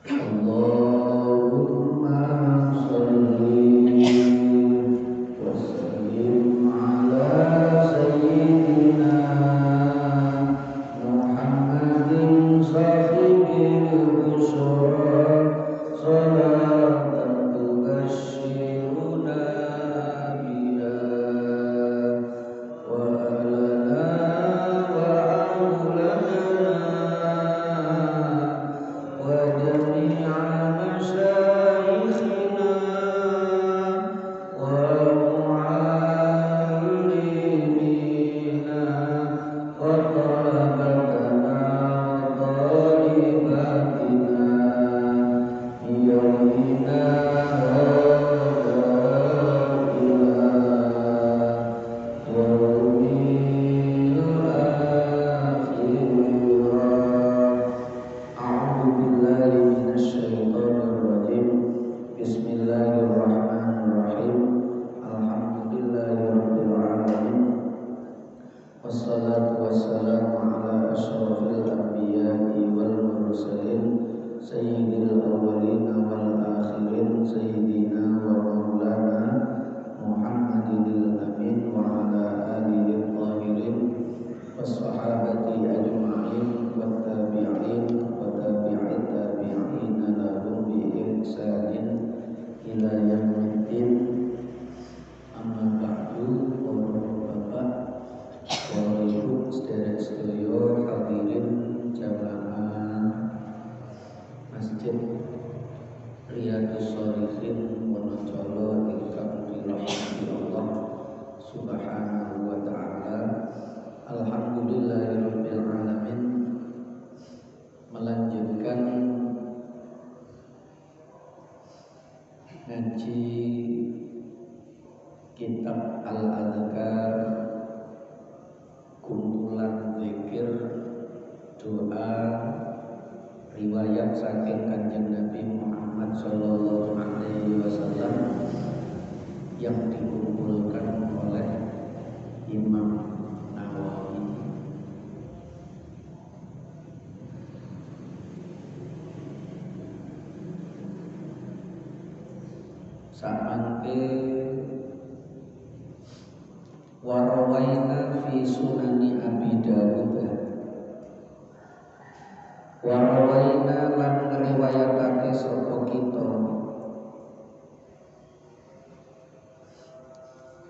Allahumma sholli wa sallim ala sayyidina Muhammadin sahibil busra salatan tubashshiruna biha wa alana wa auladana wa jami'a masyayikhina wa muallimina wa talabatana wa talibatina yawmina hadha ila yaumil akhirah. A'udzu billahi minasyaitonir rajim. Bismillahirrahmanirrahim. Alhamdulillahirabbil alamin. Wassalatu wassalamu ala asyrafil anbiya'i wal mursalin sayyidil awwalin wal akhirin sayyidina wa maulana Muhammadil amin wa ala alihi tahirin wassahabati ajma'in wat tabi'in wa tabi'it tabi'in lahum bi ihsanin ila yaumiddin. Amma ba'du. Bapak Bapak Ibu sedherek-sedherek hadirin jamaah Masjid Riyadhus Shalihin Wonocolo ingkang dirahmati Allah Subhanahu wa taala. Alhamdulillahirabbil alamin. Melanjutkan ngaji kitab Al-Adhkar, kumpulan zikir doa riwayat saking Kanjeng Nabi Muhammad sallallahu alaihi wasallam yang dikumpulkan oleh Imam Nawawi. Samangke warawaina fi sunani Abi Dawud. Warawaina lan ngriwayatake sapa kita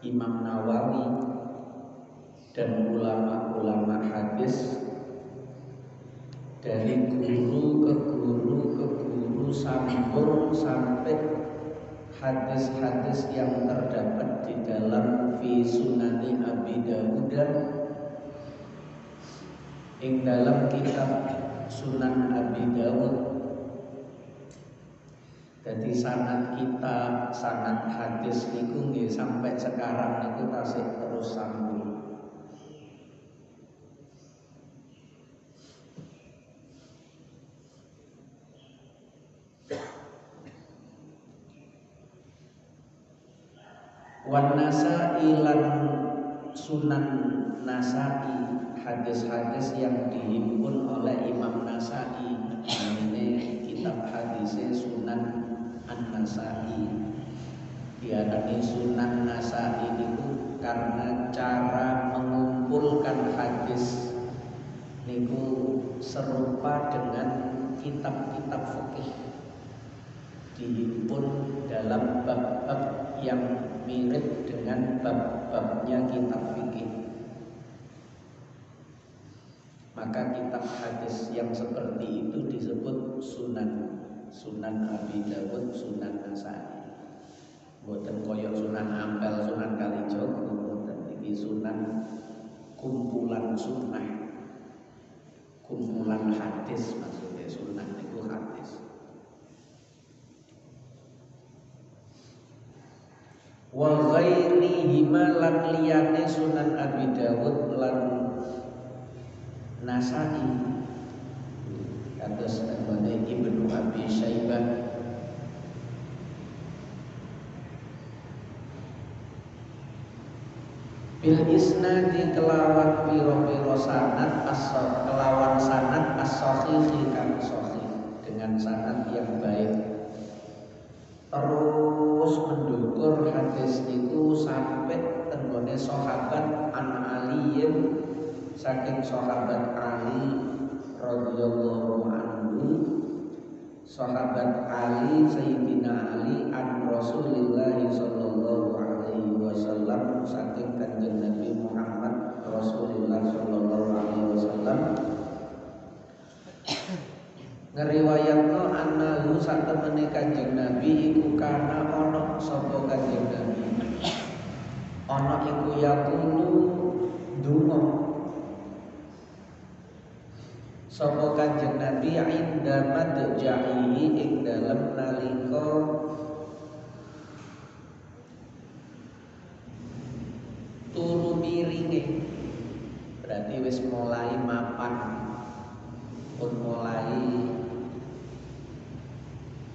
Imam Nawawi dan ulama-ulama hadis dari guru ke guru ke guru sambung sampai hadis-hadis yang terdapat di dalam fi sunani Abi Dawud, ing dalam kitab Sunan Abi Dawud. Jadi sanad kita, sanad hadis niku nggih sampai sekarang niku tasih terus sambung. Wan Nasa'i lan Sunan Nasa'i, hadis-hadis yang dihimpun oleh Imam Nasa'i. Ini kitab hadisnya Sunan An-Nasa'i. Diarani Sunan Nasa'i itu karena cara mengumpulkan hadis niku serupa dengan kitab-kitab fikih, dihimpun dalam bab-bab yang mirip dengan bab-babnya kitab fikih. Maka kitab hadis yang seperti itu disebut Sunan. Sunan Abi Dawud, Sunan Nasa'i. Boten koyo Sunan Ampel, Sunan Kalijogo, boten. Iki Sunan kumpulan sunnah, kumpulan hadis, maksudnya Sunan itu hadis. Wa ghairihima lan liyane Sunan Abi Dawud lan Nasa'i kados tembane Ibnu Abi Syaibah bil isnadi kelawan piro-piro sanad kelawan sanad as-sahih kang sahih. dengan sanad yang baik. Terus mendukur hadis niku sampai tenggone sahabat An Aliyin, saking sahabat Ali radhiyallahu anhu, sahabat Ali Sayyidina Ali an Rasulillah sallallahu alaihi wasallam, saking kanjeng Nabi Muhammad Rasulullah sallallahu alaihi wasallam ngeriwayatno annahu satemene kanjeng Nabi iku kana ana sapa kanjeng Nabi ana iku yaqulu donga sapa kanjeng Nabi inda madja'ihi ing dalem nalika turu miringe, berarti wis mulai mapan pun mulai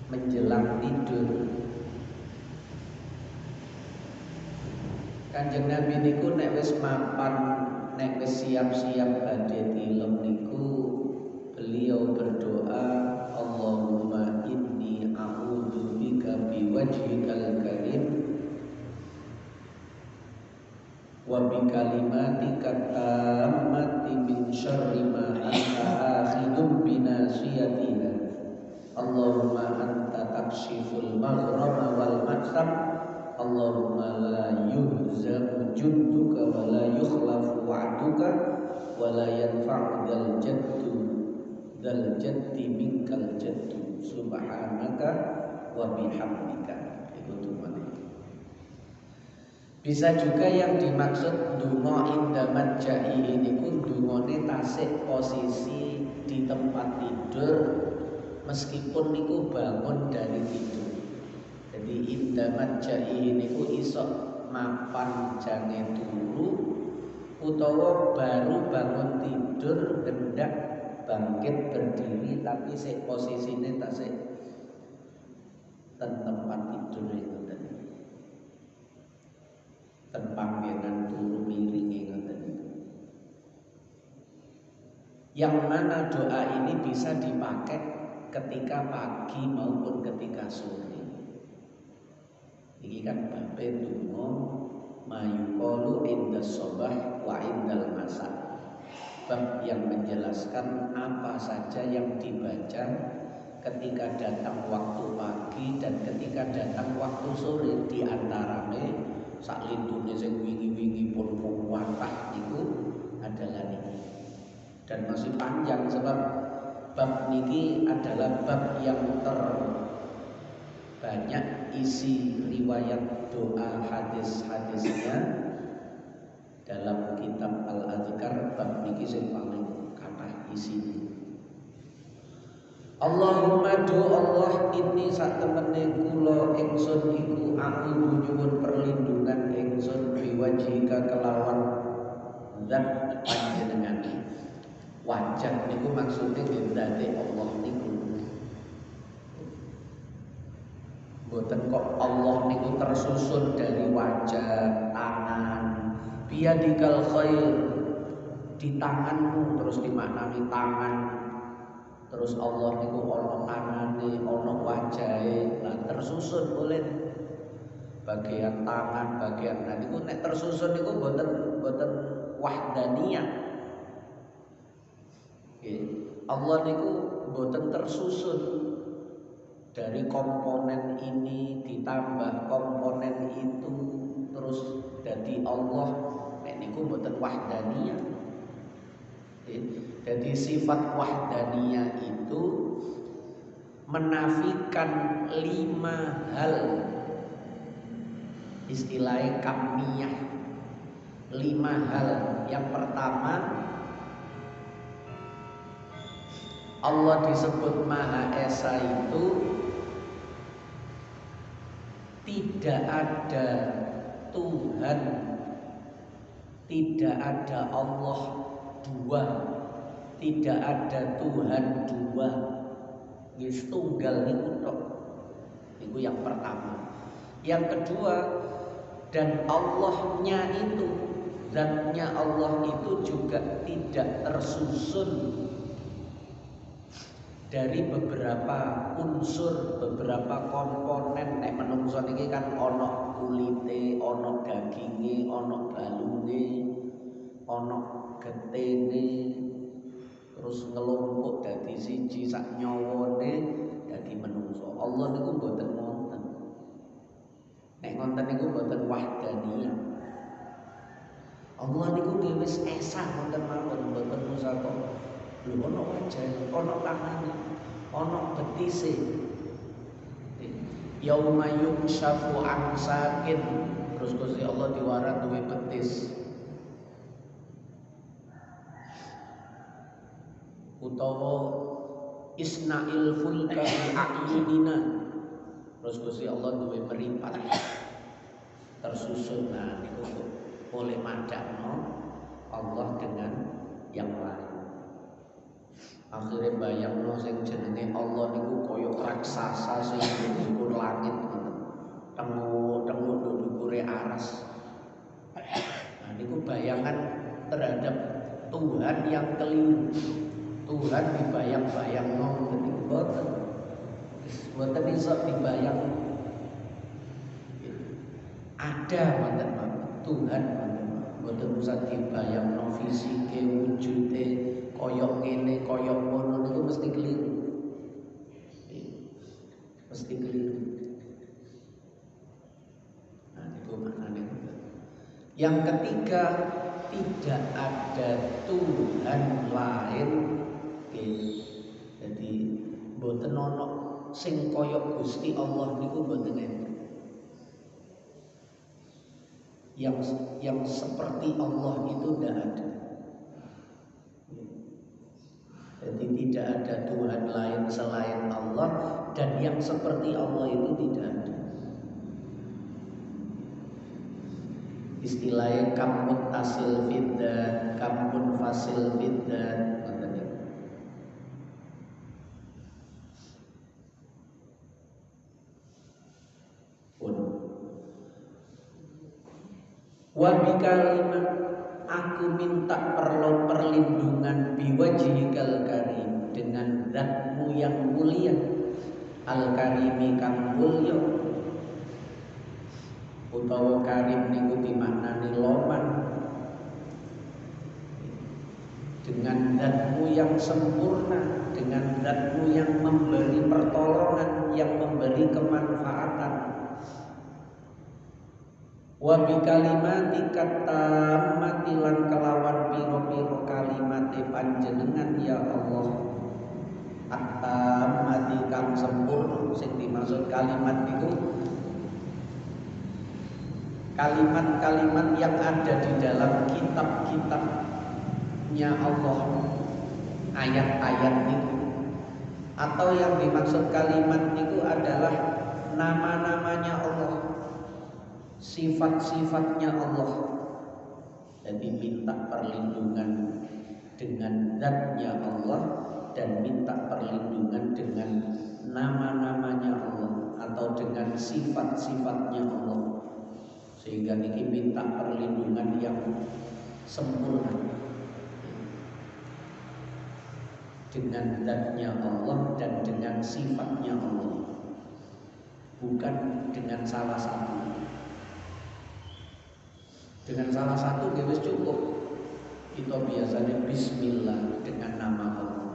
menjelang tidur. Kanjeng Nabi niku nek wis mapan, nek wis siap-siap badhe tilem niku beliau berdoa, Allahumma inni a'udzu bika biwajhikal karim wa bikalimatika tammati min syarri ma anta akhidun binasiyatiha. Allahumma anta takshiful maghrama wal maksam. Allahumma la yuhzamu junduka wa la yukhlafu wa'duka wa la yanfa'u dzal jaddi minkal jaddu subhanaka wa bihamdika. Itu tujuannya. Bisa juga yang dimaksud dungo inda madja'i ini pun dungone tasik posisi di tempat tidur meskipun niku bangun dari tidur. Jadi inda madja'i ini ku iso mapan jange turu utawa baru bangun tidur hendak bangkit berdiri tapi sik posisine tasik ten tempat tidur itu tadi. Panggenan turu miring ngoten. Yang mana doa ini bisa dipakai ketika pagi maupun ketika sore. Ini kan babe donga mayuqalu inda shabah wa indal masa. Bab yang menjelaskan apa saja yang dibaca ketika datang waktu pagi dan ketika datang waktu sore, di antarane sak lindune sing wingi-wingi pun kuwatah niku adalah niki. Dan masih panjang sebab bab niki adalah bab yang terbanyak isi riwayat doa hadis-hadisnya dalam kitab Al-Adhkar. Bab niki sing paling kathah isine. Allahumma do Allah ini sak temene kula ingsun iku aku nyuwun perlindungan ingsun biwajhika kelawan zat panjenengan. Wajah niku maksudnya zate Allah niku. Mboten kok Allah niku tersusun dari wajah, tangan, biyadikal khair, di tanganmu, terus dimaknani tangan. Terus Allah niku ana tangane, ana wajahe, lah tersusun oleh bagian tangan, bagian niku nek tersusun niku boten wahdaniyah. Nggih. Allah niku boten tersusun dari komponen ini ditambah komponen itu terus jadi Allah. Nek niku boten wahdaniyah. Jadi sifat wahdaniyah itu menafikan 5 hal, istilahnya kamiyah. 5 hal. Yang pertama, Allah disebut Maha Esa itu tidak ada Tuhan, tidak ada Allah dua, tidak ada Tuhan dua, wis tunggal niku tok. Itu yang pertama. Yang kedua, dan Allahnya itu, zatnya Allah itu juga tidak tersusun dari beberapa unsur, beberapa komponen. Nek menungso niki kan ana kulite, ana daginge, ana balunge, ana getene, terus ngelumpuk dadi siji sak nyawane dadi menungso. Allah niku mboten wonten. Nek wonten niku mboten wahdaniyah. Allah niku wis esa wonten mawon, mboten musaka. Lho ana wajah, ana tangane, ana betise. Yauma yukshafu an sakin. Terus Gusti Allah diwarat duwe betis. Utawa isna'il fulka bi a'yunina. Terus Gusti Allah duwe meripat tersusun. Nah niku boleh madakno Allah dengan yang lain. Akhirnya bayangno sing jenenge Allah niku kaya raksasa sing dhuwur langit ngoten. Tengu dhuwure aras. Nah niku bayangan terhadap Tuhan yang keliru. Tuhan dibayang-bayangno niku boten. Boten bisa dibayang. Ada wonten Tuhan boten bisa dibayangno fisike, wujude koyok ngene, koyok ngono niku mesti keliru. Mesti keliru. Nah, itu maknanya. Yang ketiga, tidak ada Tuhan lain. Jadi mboten ana sing koyok Gusti Allah niku mboten enten. Yang seperti Allah itu tidak ada. Jadi tidak ada Tuhan lain selain Allah, dan yang seperti Allah itu tidak ada. Istilahnya kampun tasil fiddan, kampun fasil fiddan. Wabi kalimat aku minta perlindungan biwajhikal karim, dengan zatmu yang mulia, al karimi kang mulya. Utawa karim niku dimaknani loman. Dengan zatmu yang sempurna, dengan zatmu yang memberi pertolongan, yang memberi kemanfaatan. Wa bi kalimatika tammati lan kelawan pira-pira kalimate panjenengan ya Allah, at-tammati kang sempurna. Sing dimaksud kalimat itu kalimat-kalimat yang ada di dalam kitab-kitabnya Allah, ayat-ayat itu. Atau yang dimaksud kalimat itu adalah nama-namanya Allah, sifat-sifatnya Allah. Jadi minta perlindungan dengan zatnya Allah dan minta perlindungan dengan nama-namanya Allah atau dengan sifat-sifatnya Allah. Sehingga niki minta perlindungan yang sempurna dengan zatnya Allah dan dengan sifatnya Allah, bukan dengan salah satu. Dengan salah satu wis cukup. Kita biasanya bismillah dengan nama Allah.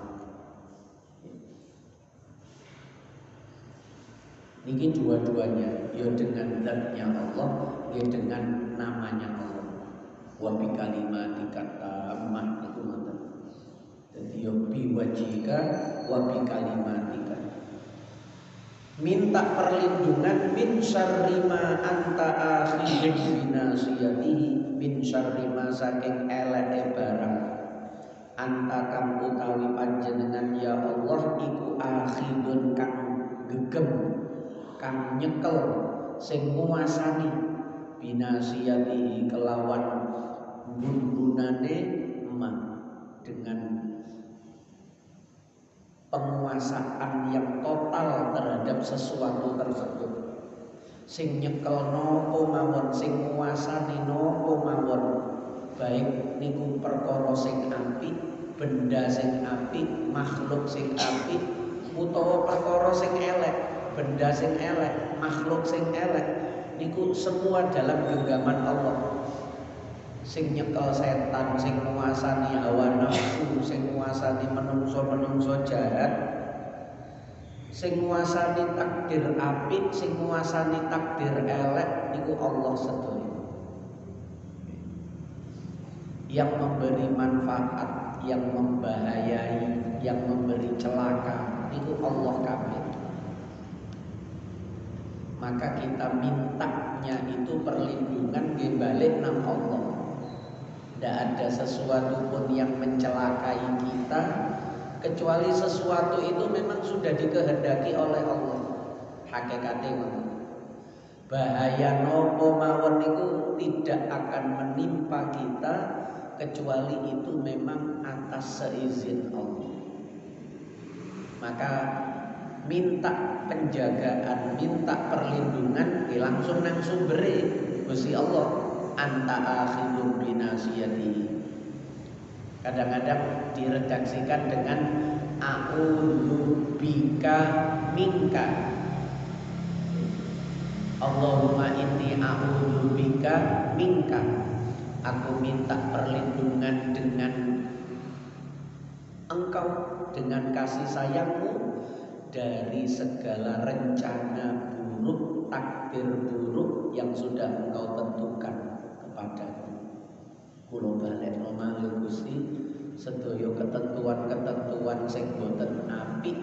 Niki dua-duanya, ya dengan zatnya Allah, ya dengan namanya Allah. Wa bi kalimatika tammah niku ngoten. Dadi ya bi wajhika wa bi kalimatika. Minta perlindungan min syarri ma anta akhidun binasiyatihi, min syarri ma saking eleke barang anta kang utawi panjenengan ya Allah iku akhidun kang gegem, kang nyekel, sing nguasani binasiyatihi kelawan bundunane ma, dengan penguasaan yang total terhadap sesuatu tersebut. Sing nyekel nopo mawon, sing nguasani nopo mawon, baik niku perkara sing apik, benda sing apik, makhluk sing apik, utawa perkara sing elek, benda sing elek, makhluk sing elek niku semua dalam genggaman Allah. Sing nyekel setan, sing nguasani hawa nafsu, sing nguasani menungso-menungso jahat, sing nguasani takdir apik, sing nguasani takdir elek niku Allah sedaya. Yang memberi manfaat, yang membahayai, yang memberi celaka niku Allah kabeh. Maka kita mintanya itu perlindungan nggih balik nang Allah. Tidak ada sesuatu pun yang mencelakai kita kecuali sesuatu itu memang sudah dikehendaki oleh Allah. Hakikatnya bahaya nopo mawon itu tidak akan menimpa kita kecuali itu memang atas seizin Allah. Maka minta penjagaan, minta perlindungan langsung nang sumbere Gusti Allah. Anta akhidum binasiyati. Kadang-kadang diredaksikan dengan a'udzu bika minka. Allahumma inni a'udzu bika minka. Aku minta perlindungan dengan Engkau, dengan kasih sayangmu dari segala rencana buruk, takdir buruk yang sudah Engkau tentukan kepadaku. Kula balekno malih Gusti sedaya ketentuan-ketentuan sing boten apik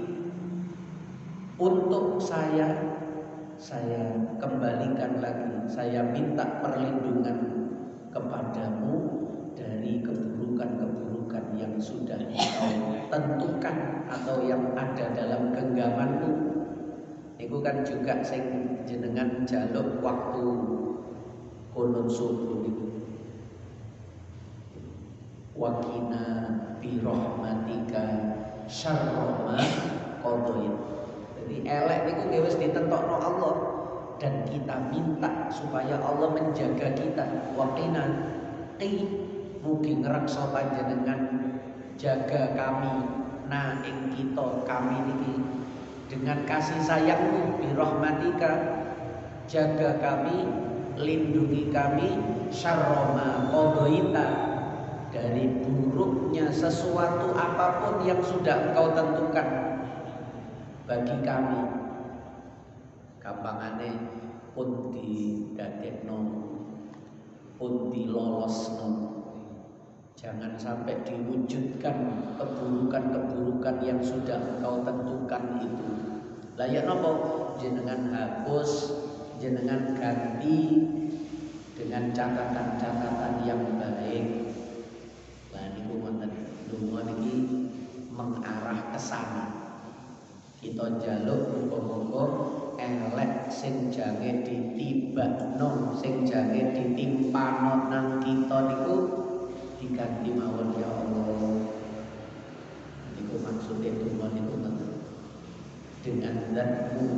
untuk saya kembalikan lagi. Saya minta perlindungan kepadamu dari keburukan-keburukan yang sudah Engkau tentukan atau yang ada dalam genggamanmu. Iku kan juga sing jenengan jaluk waktu kunut subuh itu. Wakina birahmatika syarra ma qadait. Jadi elek niku wis ditentokno Allah dan kita minta supaya Allah menjaga kita. Wakina mugi ngreksa panjenengan jaga kami na ing kita kami niki dengan kasih sayangmu birahmatika, jaga kami, lindungi kami syarra ma qadaita, dari buruknya sesuatu apapun yang sudah Engkau tentukan bagi kami. Gampangane pun didadekno, pun dilolosno. Jangan sampai diwujudkan keburukan-keburukan yang sudah Engkau tentukan itu. Lah ya napa jenengan hapus, jenengan ganti dengan catatan-catatan yang baik. Lah niku wonten donga niki mengarah ke sana. Kita njaluk muga-muga elek sing jange ditibakno, sing jange ditimpano nang kita niku diganti mawon ya Allah. Niku maksudnya donga niku dengan zatmu,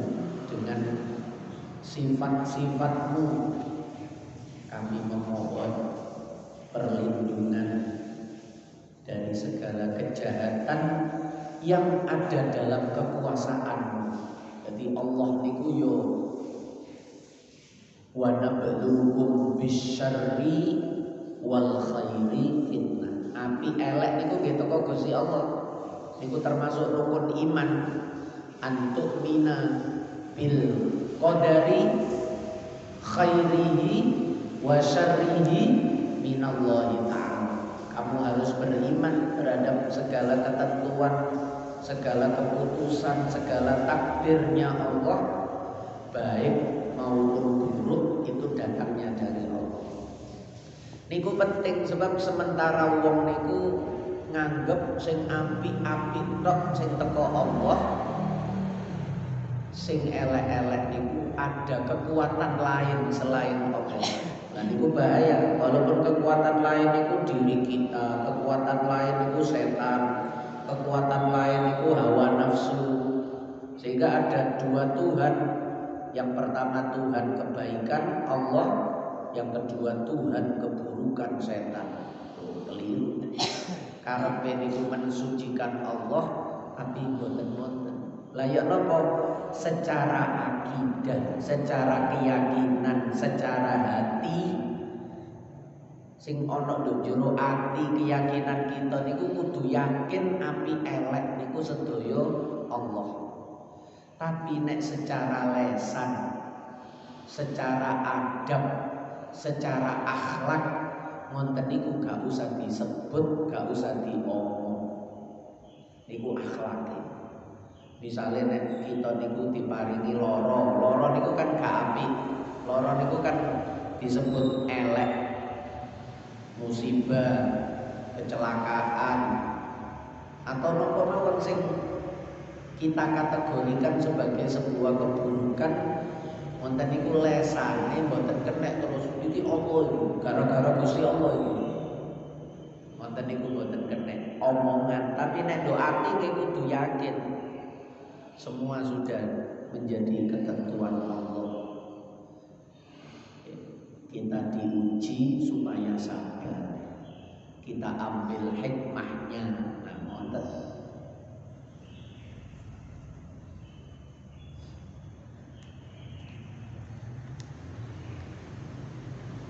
dengan sifat-sifatmu kami memohon perlindungan dari segala kejahatan yang ada dalam kekuasaanmu. Jadi Allah niku yo wa nabluhum bisyarri wal khairi fitnah. Api elek niku nggih teko Gusti Allah. Niku termasuk rukun iman. Antuk mina bil qadari khairihi wa syarrihi minallahi ta'ala. Kamu harus beriman terhadap segala ketentuan, segala keputusan, segala takdirnya Allah, baik maupun buruk itu datangnya dari Allah. Niku penting sebab sementara wong niku nganggep sing apik-apik tok sing teko Allah, sing elek-elek niku ada kekuatan lain selain Allah. Nah niku bahaya. Walaupun kekuatan lain itu diri kita, kekuatan lain itu setan, kekuatan lain itu hawa nafsu. Sehingga ada dua Tuhan. Yang pertama Tuhan kebaikan Allah, yang kedua Tuhan keburukan setan. Tuh, keliru. Karepe niku mensucikan Allah, tapi boten-boten. Lah ya napa? Secara akidah, secara keyakinan, secara hati sing ana nduk jero ati keyakinan kita niku kudu yakin api elek niku sedaya Allah. Tapi nek secara lesan, secara adab, secara akhlak ngonten niku gak usah disebut, gak usah diomong. Niku akhlak. Misalnya nek kita niku diparingi loro niku kan gak apik. Loro niku kan disebut elek, musibah, kecelakaan, atau nopo-nopo sing kita kategorikan sebagai sebuah keburukan. Wonten niku lesane mboten kenek terus iki apa iki gara-gara Gusti Allah iki. Wonten niku mboten kenek omongan, tapi nek doati ki kudu yakin semua sudah menjadi ketentuan Allah. Kita diuji supaya sabar. Kita ambil hikmahnya. Nah, wonten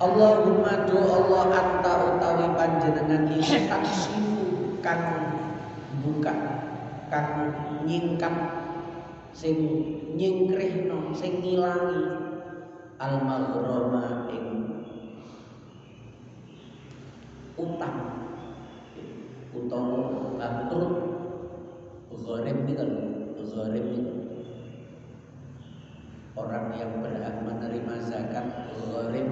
Allahumma do Allah anta utawi panjenengan iki taksifu kang buka, kang nyingkap, sing nyingkrihno, sing ngilangi al-maghrama ing utang utawa bangkrut. Gharib niku gharib niku orang yang berhak menerima zakat. Gharib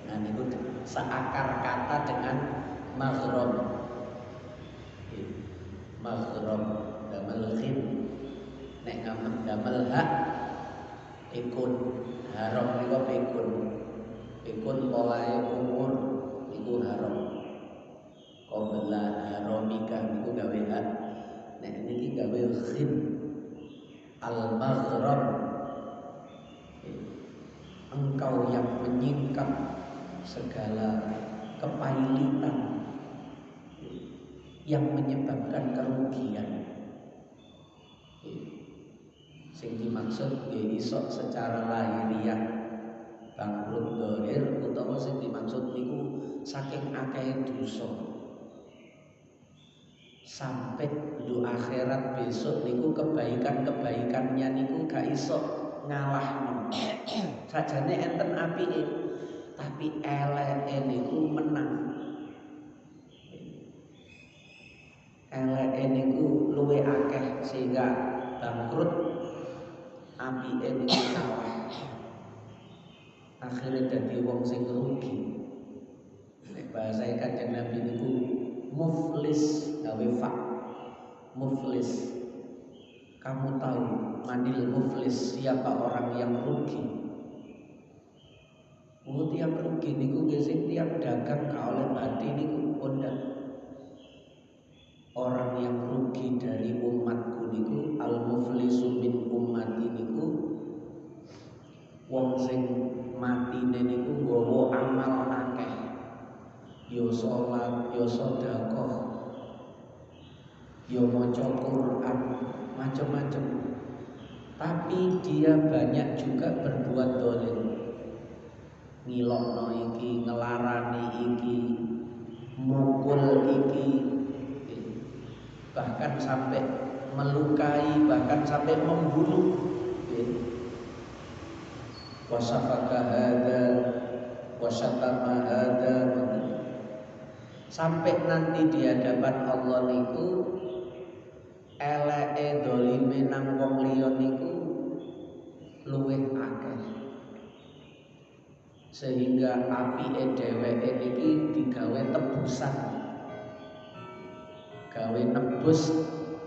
nah niku seakar kata dengan maghram. Maghram damel khim, nek ngamen damel hak ikun, haram niku pikun. Pikun polahe umur niku haram. Qabla haramika niku gawe hak. Nek niki gawe khim al maghram. Engkau yang menyingkap segala kepailitan yang menyebabkan kerugian. Sing dimaksud ya iso secara lahiriah bangkrut dohir, utawa sing dimaksud niku saking akeh dosa sampai di akhirat besok niku kebaikannya niku gak iso ngalahno. Sajane enten apike, tapi eleke niku menang. Eleke niku luwe akeh sehingga bangkrut, apike niku kalah. Akhirnya dadi wong sing rugi. Nek bahasa Kanjeng Nabi niku muflis, gawe fa. Muflis. Kamu tahu manil muflis, siapa orang yang rugi? Tiap rugi niku gesek tiap dagang ka oleh mati niku kondak. Orang yang rugi dari umatku niku al muflisu min ummati niku wong sing matine niku nggawa amal akeh. Yo salat, yo sedekah, yo maca Quran, macam-macam. Tapi dia banyak juga berbuat dolim. Ngilokno iki, ngelarani iki, mukul iki, bahkan sampai melukai, bahkan sampai membunuh. Wasafaka hadza wasyatama hadza, sampai nanti di hadapan Allah niku eleke dolime nang wong liya niku luwih akeh. Sehingga apike dheweke iki digawe tebusan, gawe nebus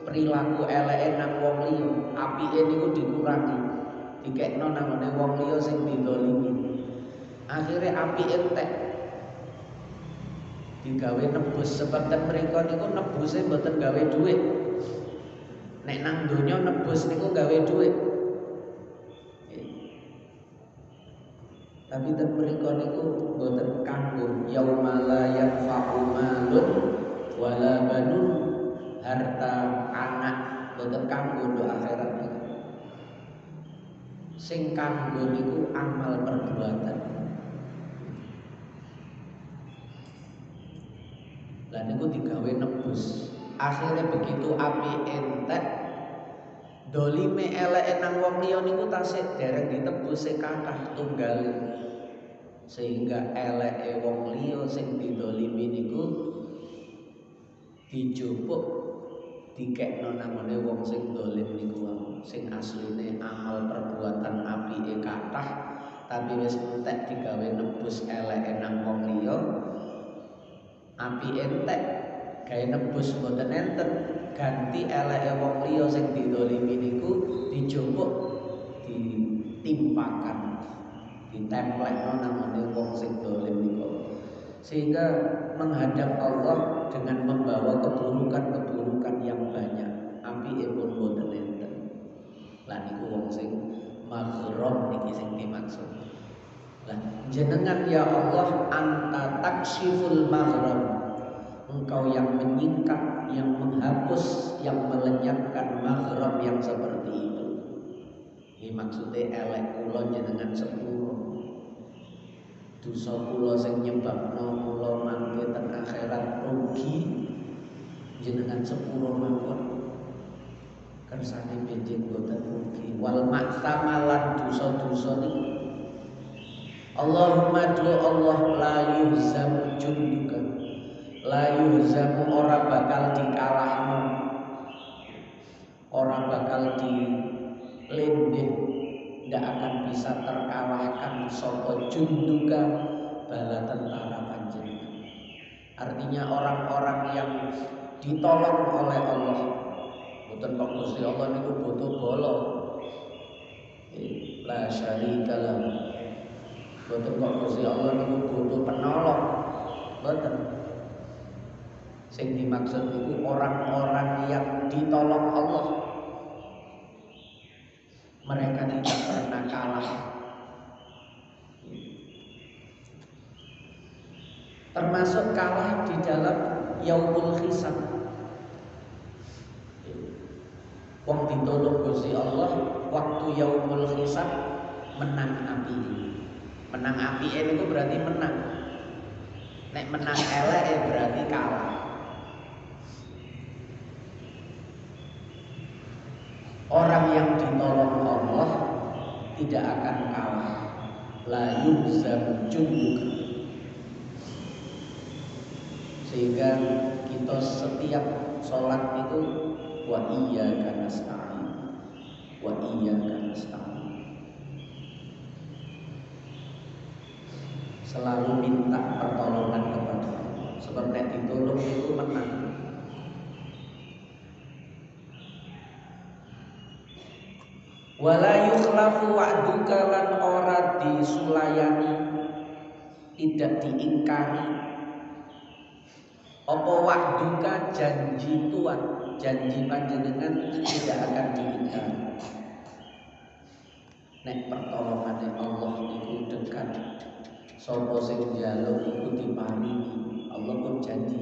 perilaku eleke nang wong liya. Apike niku dikurangi, dikekno nang wong liya sing didolimi. Akhire apike entek digawe nebus. Sebab ten mriku niku nebuse mboten gawe dhuwit. Nek nang donya nebus niku gawe dhuwit. Tapi ten mriku niku mboten kanggo yauma la yanfa'u malun wala banun, harta anak mboten kanggo do akhirat. sing kanggo niku amal perbuatan. Lah niku digawe nebus. Akhirnya begitu api entek, dolime eleke nang wong liya niku tasih dereng ditebus sing kathah tunggal. Sehingga eleke wong liya sing didolimi niku dijupuk dikekno namane wong sing dolim niku sing asline amal perbuatan apike kathah tapi wis entek digawe nebus eleke nang wong liya. Api entek gawe nebus mboten enten, ganti eleke wong liya sing didolimi niku dijupuk ditimpakan ditemplekno namane wong sing dolim niku, sehingga menghadap Allah dengan membawa keburukan-keburukan yang banyak. Apike pun mboten enten. Lah niku wong sing maghram niki sing dimaksud. Lah jenengan ya Allah anta taksyiful maghram. Engkau yang menyingkap, yang menghapus, yang melenyapkan maghram yang seperti itu. Ini maksudnya elek kula jenengan sepuro. Dosa kula sing nyebabno kula mangke teng akhirat rugi jenengan sepuro mawon. Kersane benjing boten rugi. Wal maksamalan dosa-dosa niku. Allahumma du Allah la yuhzam junduka. La yuhzamu ora bakal dikalahno. Ora bakal dilendeh, ndak akan bisa terkalahkan sapa junduka bala tentara panjenengan. Artinya orang-orang yang ditolong oleh Allah. Mboten kok Gusti Allah niku butuh bolo. La syarika lahu. Mboten kok Gusti Allah niku butuh penolong. Mboten. Sing dimaksud itu orang-orang yang ditolong Allah. Mereka tidak pernah kalah. Termasuk kalah di dalam yaumul hisab. Wong ditolong Gusti Allah waktu yaumul hisab menang api. Menang api itu berarti menang. Nek menang elek berarti kalah. Orang yang ditolong Allah tidak akan kalah. La yuhzam junduka. Sehingga kita setiap sholat itu wa iyyaka nasta'in, wa iyyaka nasta'in. Selalu minta pertolongan kepada Allah. Sebab nek ditolong itu menang. Wala yukhlafu wa'duka lan ora disulayani, tidak diingkari. Apa wa'duka janji Tuhan, janji panjenengan tidak akan diingkari. Nek pertolongan Allah itu dekat, sapa sing njaluk iku diparingi. Allah pun janji,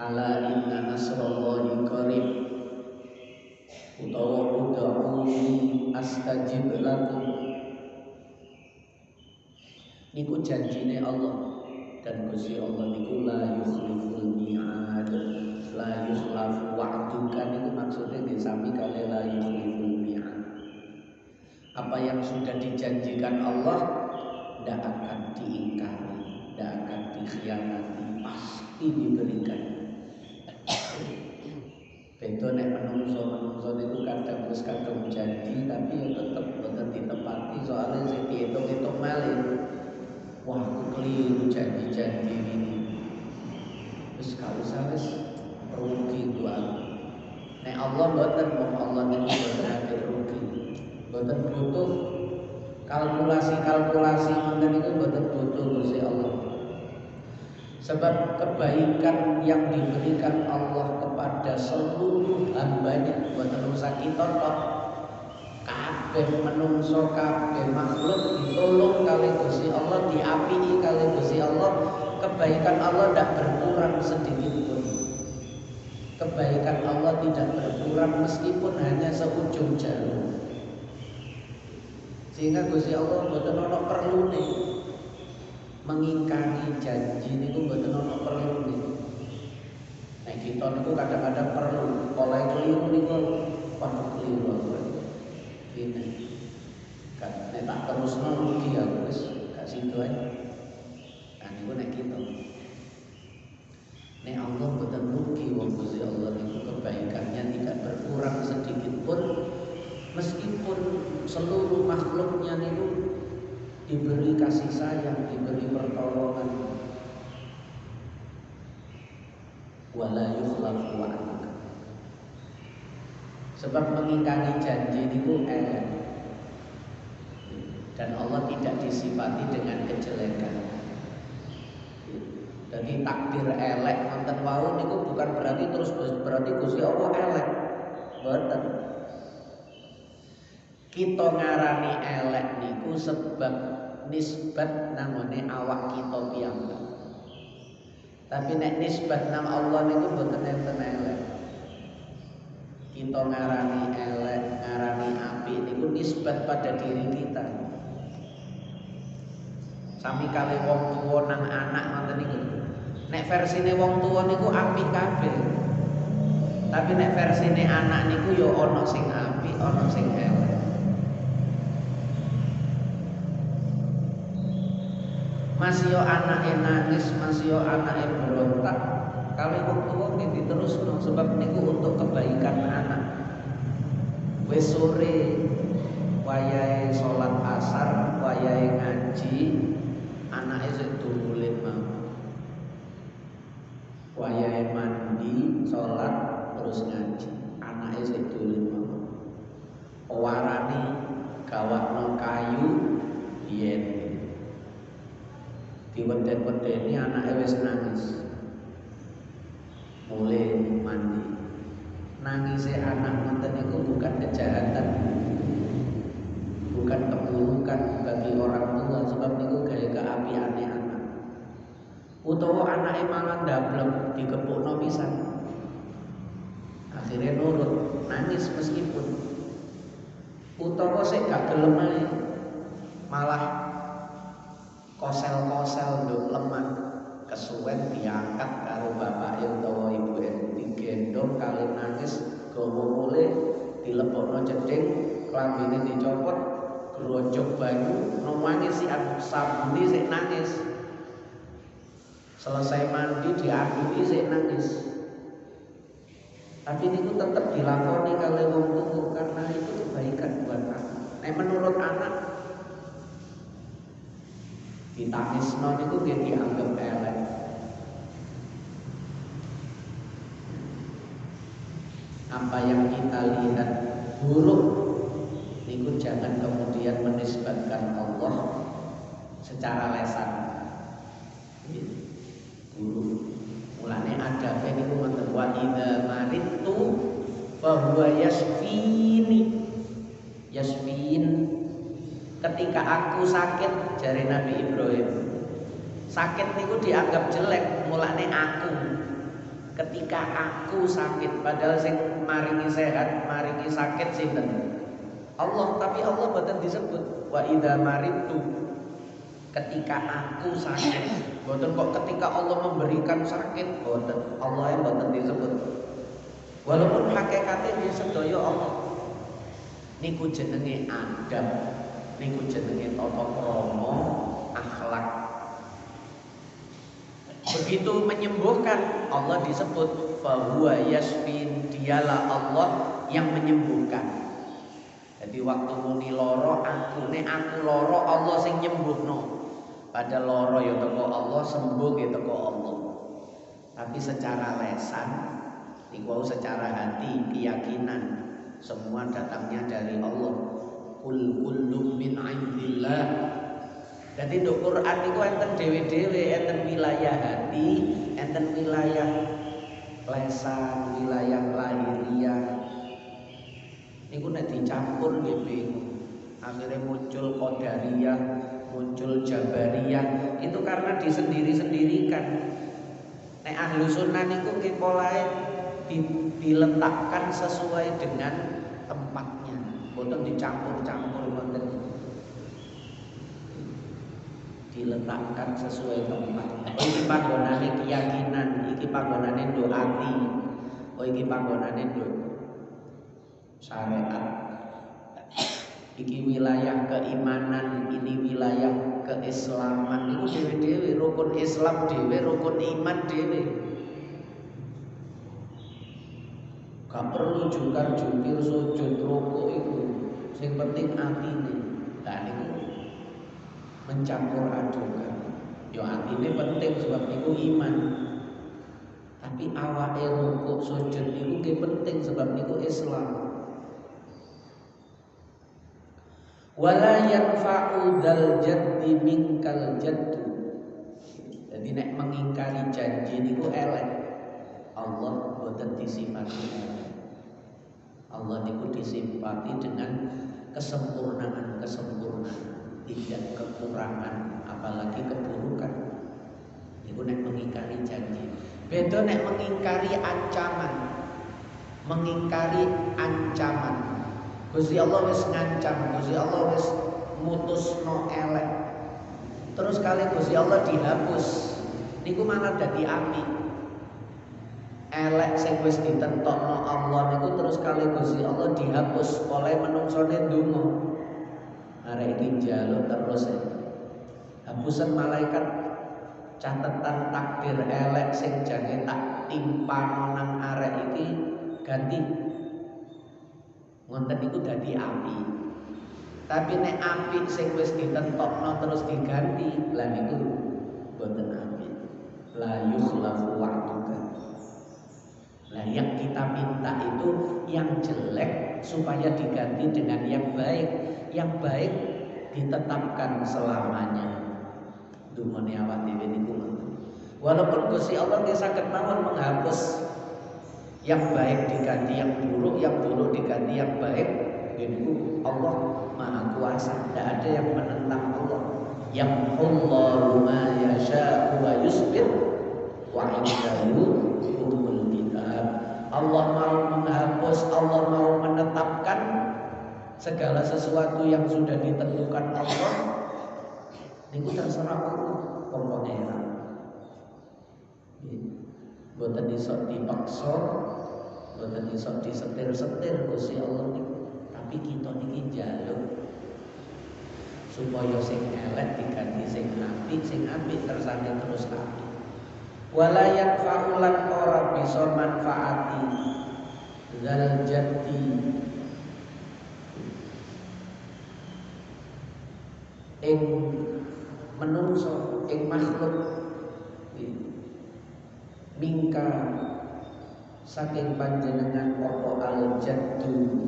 ala inna nasrallahi qarib. Utawa ud'uni astajib lakum. Niku janjine Allah, dan Gusti Allah niku la yukhliful mi'ad. La yukhlafu wa'duka niku maksudnya disami kali la yukhliful mi'ad. Apa yang sudah dijanjikan Allah tidak akan diingkari, tidak akan dikhianati, pasti diberikan. Beda nek menungso niku kadang wis kadung janji tapi ya tetep boten ditepati, soalnya sing diitung-itung malih. Wah, aku keliru janji-janji ini. Wis gak usah wis rugi ku aku. Nek Allah boten, wong Allah niku boten ate rugi. Boten butuh kalkulasi ngoten niku boten butuh Gusti Allah. Sebab kebaikan yang diberikan Allah kepada seluruh hambanya, buatan usaha kita tok, kabeh menungso, kabeh makhluk ditolong kali Gusti Allah, diapii kali Gusti Allah. Kebaikan Allah tidak berkurang sedikit pun. Kebaikan Allah tidak berkurang meskipun hanya seujung jarum. Sehingga Gusti Allah mboten ana perlune mengingkari janji niku mboten ana perlune. Nek kita niku kadang-kadang perlu oleh keliru niku padha keliru ini. Kan nek tak terusno rugi aku wis gak sido ae. Kan niku nek kita. Nek Allah mboten rugi wong Gusti Allah niku kebaikannya tidak berkurang sedikit pun. Meskipun seluruh makhluknya itu diberi kasih sayang, diberi pertolongan, wala yukhlafu wa'duka. Sebab mengingkari janji itu elek, dan Allah tidak disifati dengan kejelekan. Jadi takdir elek wonten wau niku bukan berarti terus berarti Gusti Allah elek. Mboten. Kita ngarani elek niku sebab nisbat namane awak kita piyambak. Tapi nek nisbat nang Allah niku mboten enten elek. Kita ngarani elek, ngarani apik niku nisbat pada diri kita. Sami kali wong tuwa nang anak ngoten niku. Nek versine wong tuwa niku apik kabeh. Tapi nek versine anak niku ya ana sing apik, ana sing elek. Masih yo anake nangis, masih yo anake berontak. Kalau wong tuwa nggih diterusno sebab niku untuk kebaikan anak. Wis sore wayahe salat asar, wayahe ngaji, anake sing dolen mau. Wayahe mandi, salat terus ngaji, anake sing dolen mau. Warane gawakno kayu yen diweden-wedeni anake wis nangis. Mulai mandi. Nangisnya anak ngoten niku bukan kejahatan. Bukan keburukan bagi orang tua sebab niku gaya keapiane anak. Utawa anake mangan dablek digepukno pisan. Akhirnya nurut, nangis meskipun. Utawa sik gak gelem ae. Malah kosel-kosel nduk lemah kesuwen diangkat karo bapake utawa ibuke digendong kali nangis gawa mulih dilepokno cedhing klambine dicopot grojok banyu nuwangi si sabuni sik nangis selesai mandi diadili sik nangis tapi niku tetap dilakoni kali wong tuwa karena itu kebaikan buat anak. Menurut anak ditangisno niku dia dianggap elek. Apa yang kita lihat buruk niku jangan kemudian menisbatkan Allah secara lesan. Buruk. Mulane ada niku ngoten wa idza maridtu fa huwa yashfini. Yashfin. Ketika aku sakit, jari Nabi Ibrahim, sakit niku dianggap jelek, mulane aku. Ketika aku sakit, padahal sing maringi sehat, maringi sakit sinten? Allah, tapi Allah boten disebut wa idza maridtu. Ketika aku sakit, boten kok ketika Allah memberikan sakit, boten. Allah yang boten disebut. Walaupun hakikatnya dia sedaya Allah. Niku jenenge adab. Niku jenenge tata krama akhlak. Begitu menyembuhkan Allah disebut fa huwa yashfin, dialah Allah yang menyembuhkan. Jadi waktu muni loro aku loro Allah sing nyembuhno. Pada loro ya teko Allah, sembuh ya teko Allah. Tapi secara lesan niku secara hati keyakinan semua datangnya dari Allah. Kul kullu min indillah. Dadi nduk Quran niku enten dhewe-dhewe, enten wilayah hati, enten wilayah lesan, wilayah lahiriah. Niku nek dicampur nggih bingung. Akhirnya muncul qadariyah, muncul jabariyah. Itu karena disendiri-sendirikan. Nek ahlu sunnah niku nggih polahe diletakkan sesuai dengan tempatnya. Boten dicampur-campur ngoten. diletakkan sesuai tempat. Oh iki panggonane keyakinan, iki panggonane nduk ati. Oh iki panggonane nduk syariat. Iki wilayah keimanan, ini wilayah keislaman. Iku dhewe-dhewe rukun Islam dhewe, rukun iman dhewe. Gak perlu jungkar-jungkir sujud rukuk itu. Sing penting atine. Lah niku mencampur adukan. Yo atine penting sebab niku iman. Tapi awake rukuk sujud niku ki penting sebab niku Islam. Wala yanfa'u dzal jaddi minkal jaddu. Jadi nek mengingkari janji niku elek. Allah boten disifati elek. Allah niku disifati dengan kesempurnaan, tidak kekurangan, apalagi keburukan. Niku nek mengingkari janji. Beda nek mengingkari ancaman. Gusti Allah wis ngancam, Gusti Allah wis mutusno elek. Terus kali Gusti Allah dihapus, niku malah dadi api. Elek sing wis ditentokno Allah niku terus kali Gusti Allah dihapus oleh menungsone ndonga. Arek iki njaluk terus hapusan malaikat catatan takdir elek sing jange tak timpano nang arek iki ganti. Ngonten iku dadi api. Tapi nek api sing wis ditentokno terus diganti, lah niku boten api. La yukhlafu wa'duka. Lah yang kita minta itu yang jelek supaya diganti dengan yang baik. Yang baik ditetapkan selamanya. Dumone awak dhewe niku. Walaupun Gusti Allah nggih saged mawon menghapus yang baik diganti yang buruk diganti yang baik. Itu Allah Maha Kuasa, tidak ada yang menentang Allah. Yamhullahu ma yasha'u wa yusbir wa indahu ummul kitab. Allah mau menghapus, Allah mau menetapkan segala sesuatu yang sudah ditentukan Allah. Niku terserah Allah, pokoknya. Boten iso dipaksa, boten iso disetir-setir Gusti Allah niku. Tapi kita niki njaluk supaya sing elek diganti sing apik tersane terus apik. Wala yanfa'ulan ora bisa manfaati zal jati ing menungso ing makhluk mingka saking panjenengan apa al-jaddu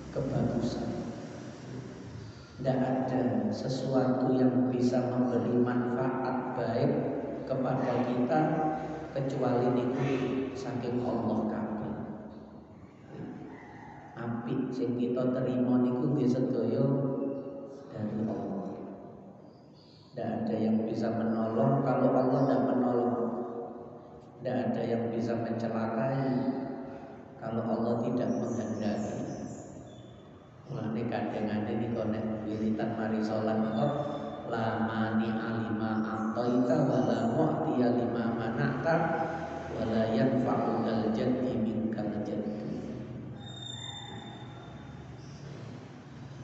kebagusan. Tidak ada sesuatu yang bisa memberi manfaat baik kepada kita kecuali niku saking Allah kabeh. Apik sing kita terima niku nggih sedaya dari Allah. Tidak ada yang bisa menolong kalau Allah tidak menolong. Tidak ada yang bisa mencelakai kalau Allah tidak menghendaki. Mulane kadang-kadang iki konek wiritan mari salat kok la mani alima ataita wala mu'tiya lima mana'ta wala yanfa'u al jaddi minkal jaddi.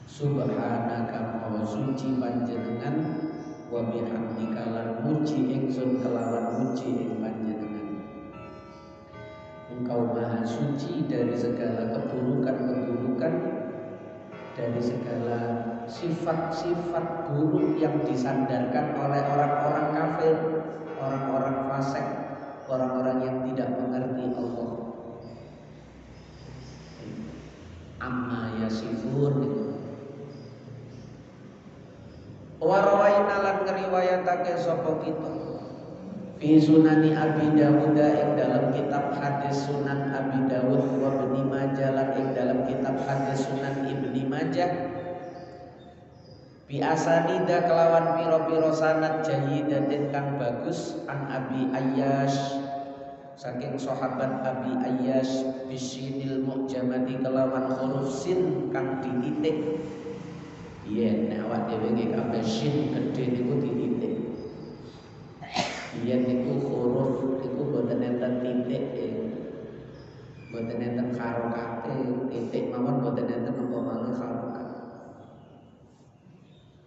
Subhanaka wa suci panjenengan wa bihamdika lan muji ingsun kelawan muji ing panjenengan. Engkau maha suci dari segala keburukan-keburukan, dari segala sifat-sifat buruk yang disandarkan oleh orang-orang kafir, orang-orang fasik, orang-orang yang tidak mengerti Allah. Amma yasifun. Wa rawaina lan ngriwayatake sapa kita fi sunani Abi Dawud ing dalam kitab hadis Sunan Abi Dawud wa Ibnu Majah lan ing dalam kitab hadis Sunan Ibnu Majah bi asanida kelawan pira-pira sanad jayyidatin kang bagus an Abi Ayyash saking sahabat Abi Ayyash bisinil mu'jamati kelawan huruf sin kang dititik Yen nek awak dhewe nggih kabeh shin gedhe niku dititik. Yen niku huruf niku boten enten titik, boten enten harokate, titik mawon boten enten apa malih harokat.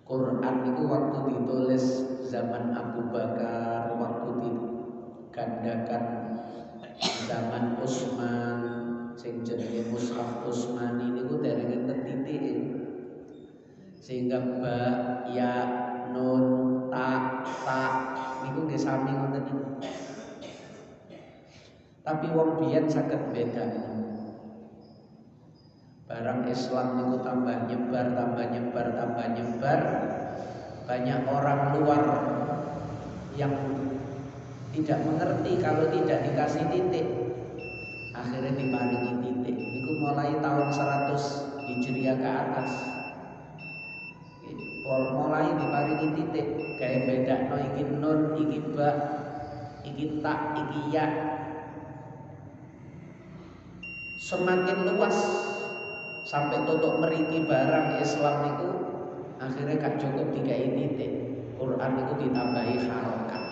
Quran niku waktu ditulis zaman Abu Bakar, waktu digandakan zaman Utsman, sing jenenge Mushaf Utsmani niku dereng enten titik. Sehingga ba, ya, nun, ta niku nggih sami ngoten niku. Tapi wong biyen saged beda. Barang Islam niku tambah nyebar, banyak orang luar yang tidak mengerti kalau tidak dikasih titik. Akhirnya diparingi titik. Niku mulai tahun 100 Hijriah ke atas. Mulai diparingi titik, kayak beda no iki nun, iki ba, iki tak, iki ya. Semakin luas sampai tutup meriki barang Islam itu akhirnya gak cukup dikai titik. Quran itu ditambahi harokat.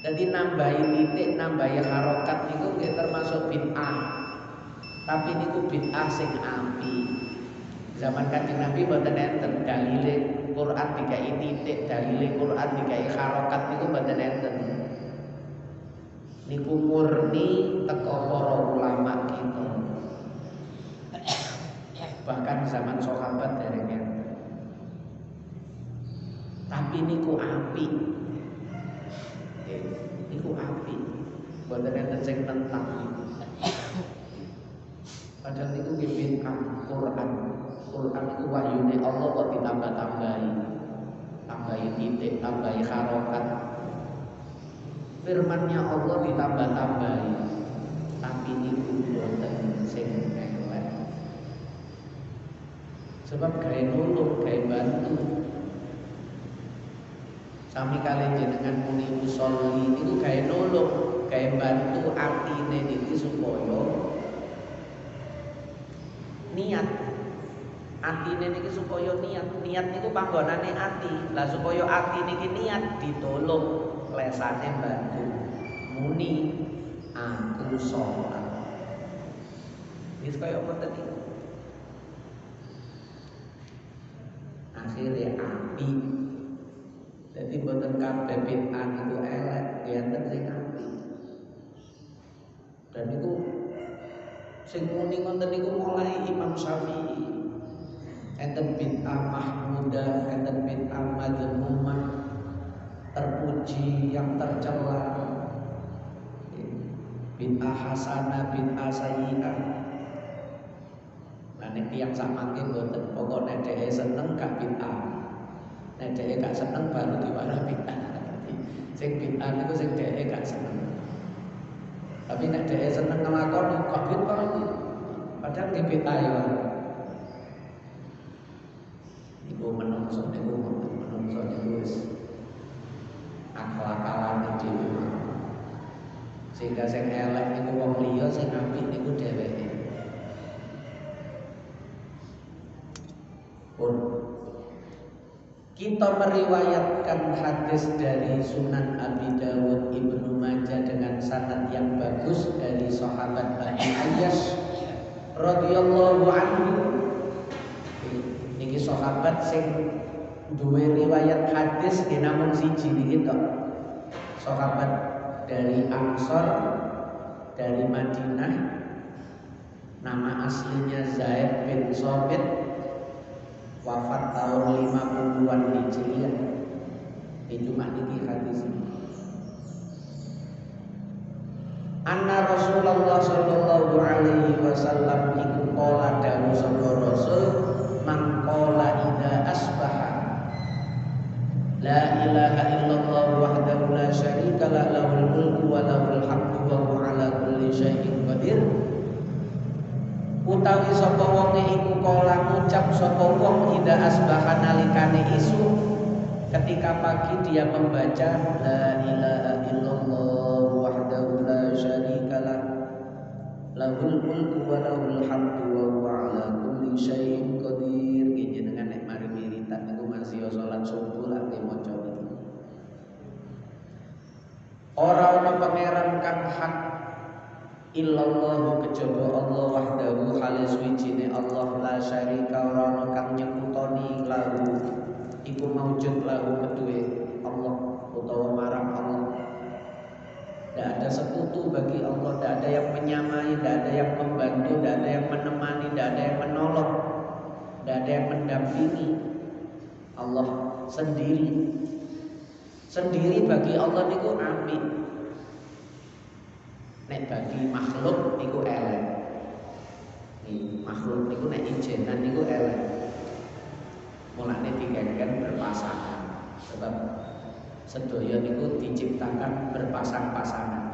Jadi nambahi titik, nambahi harokat itu termasuk bid'ah. Tapi niku bid'ah sing api. Zaman Kanjeng Nabi mboten enten dalile Quran dikai titik, dalile Quran dikai harokat niku mboten enten. Niku murni teko para ulama kita. Bahkan zaman sahabat dereng enten. Tapi niku api. Niku api. Mboten enten sing nentang. Padahal niku nggih Quran. Quran itu wahyune Allah kok ditambah-tambahi. Tambahi titik, tambahi harokat. Firman-Nya Allah ditambah-tambahi. Tapi niku boten sing elek. Sebab gawe nulung, gawe bantu. Sami kalian jenengan muni musolli niku gawe nulung, gawe bantu atine niki supaya niat. Atine niki supaya niat niku panggonane ati. Lah supaya ati niki niat ditolong lesane bantu. Muni aku sholat. Wis kaya ngoten iki. Akhire api. Jadi mboten kabeh bid'ah itu elek, enten sing api. Dan niku sing muni ngoten niku mulai Imam Syafi'i. Enten bid'ah mahmudah, enten bid'ah madhmumah, terpuji yang tercela, bid'ah hasanah, bid'ah sayyi'ah. Lah nek tiyang samangke mboten, pokoke dhewe seneng gak bid'ah. Nek dhewe gak seneng baru diwara bid'ah. Sing bid'ah niku sing dhewe gak seneng. Tapi nek dhewe seneng nglakoni kok bid'ah iki. Padahal nggih bid'ah ya. Ibu menungso niku wis akal-akalane dhewe. Sehingga sing elek niku wong liya, sing apik niku dheweke. Pun kita meriwayatkan hadis dari Sunan Abi Dawud, Ibnu Majah dengan sanad yang bagus dari sahabat Abi Ayyash radhiyallahu anhu. Niki sahabat sing duwe riwayat hadis namung siji niki tok. Sahabat dari Ansor, dari Madinah. Nama aslinya Zaid bin Thabit, wafat tahun 50-an Hijriah. Cuma niki hadis ini. Anna Rasulullah sallallahu alaihi wasallam iku qala dawuh sapa Rasul, man qala idza asbaha la ilaha illallah wahdahu la syarika la lahul mulku wa lahul hamdu wa huwa ala kulli syai'in qadir. Utawi sapa wong iku kala ngucap sapa wong idza asbaha nalikane isu, ketika pagi dia membaca la ilaha illallah wahdahu la syarika la lahul mulku wa lahul hamdu wa huwa ala kulli syai'in qadir. Jenengan nek mari illallahu kejaba Allah wahdahu halis wijine Allah la syarika ora kang nyekutoni lahu iku maujud lahu kedue Allah utawa marang Allah. Tidak ada sekutu bagi Allah, tidak ada yang menyamai, tidak ada yang membantu, tidak ada yang menemani, tidak ada yang menolong, tidak ada yang mendampingi. Allah sendiri. Sendiri bagi Allah niku amin. Nek bagi makhluk niku elek. Makhluk niku nek ijenan niku elek. Mulane digengken berpasangan. Sebab sedaya niku diciptakan berpasang-pasangan.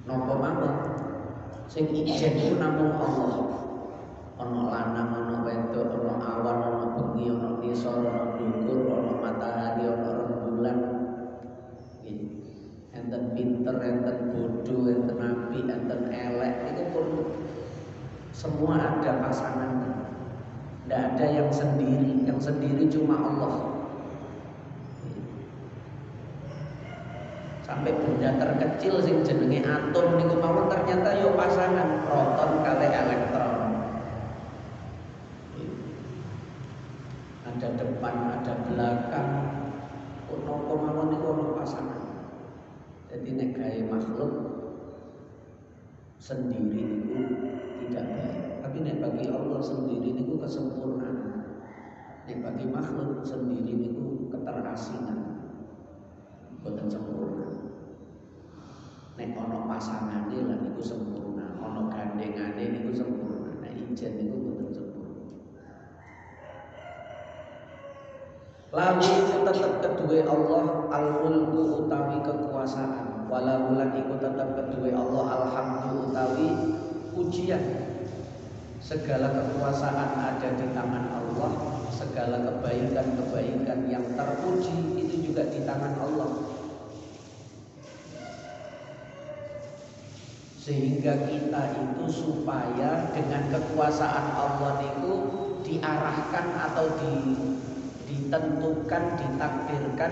Napa mawon sing ijen iku namung Allah. Ana lanang, ana wedok, ana awan, ana bengi, ana ngisor, ana dhuwur, ana matahari, ana rembulan. Enten pinter, enten bodoh, enten apik, enten elek, itu pun semua ada pasangannya. Tidak ada yang sendiri cuma Allah. Sampai benda terkecil sing jenenge atom niku mawon ternyata yo pasangan proton kali elektron. Ada depan, ada belakang. Napa mawon niku ono pasangan. Jadi nek gawe makhluk sendiri niku tidak baik. Tapi nek bagi Allah sendiri niku kesempurnaan. Nek bagi makhluk sendiri niku keterasingan. Boten sempurna. Nek ono pasangane lah niku sempurna, ono gandengane niku sempurna. Nek ijen niku boten sempurna. Lalu tetap kedua Allah al-mulku utawi kekuasaan. Walaulan iku tetap kedua Allah alhamdu utawi pujian. Segala kekuasaan ada di tangan Allah. Segala kebaikan-kebaikan yang terpuji itu juga di tangan Allah. Sehingga kita itu supaya dengan kekuasaan Allah itu diarahkan atau ditentukan, ditakdirkan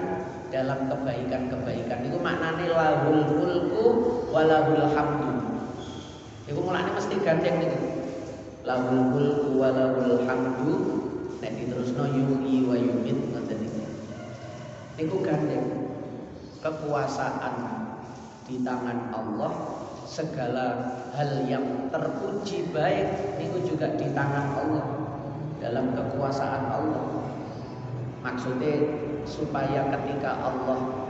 dalam kebaikan-kebaikan. Itu maknanya lahul mulku walahul hamdu. Itu mulanya mesti gandeng nih. Lahul mulku walahul hamdu. Nek diterusno yuhyi wa yumit ngoten iki. Niku gandeng. Kekuasaan di tangan Allah, segala hal yang terpuji baik niku juga di tangan Allah, dalam kekuasaan Allah. Maksudnya supaya ketika Allah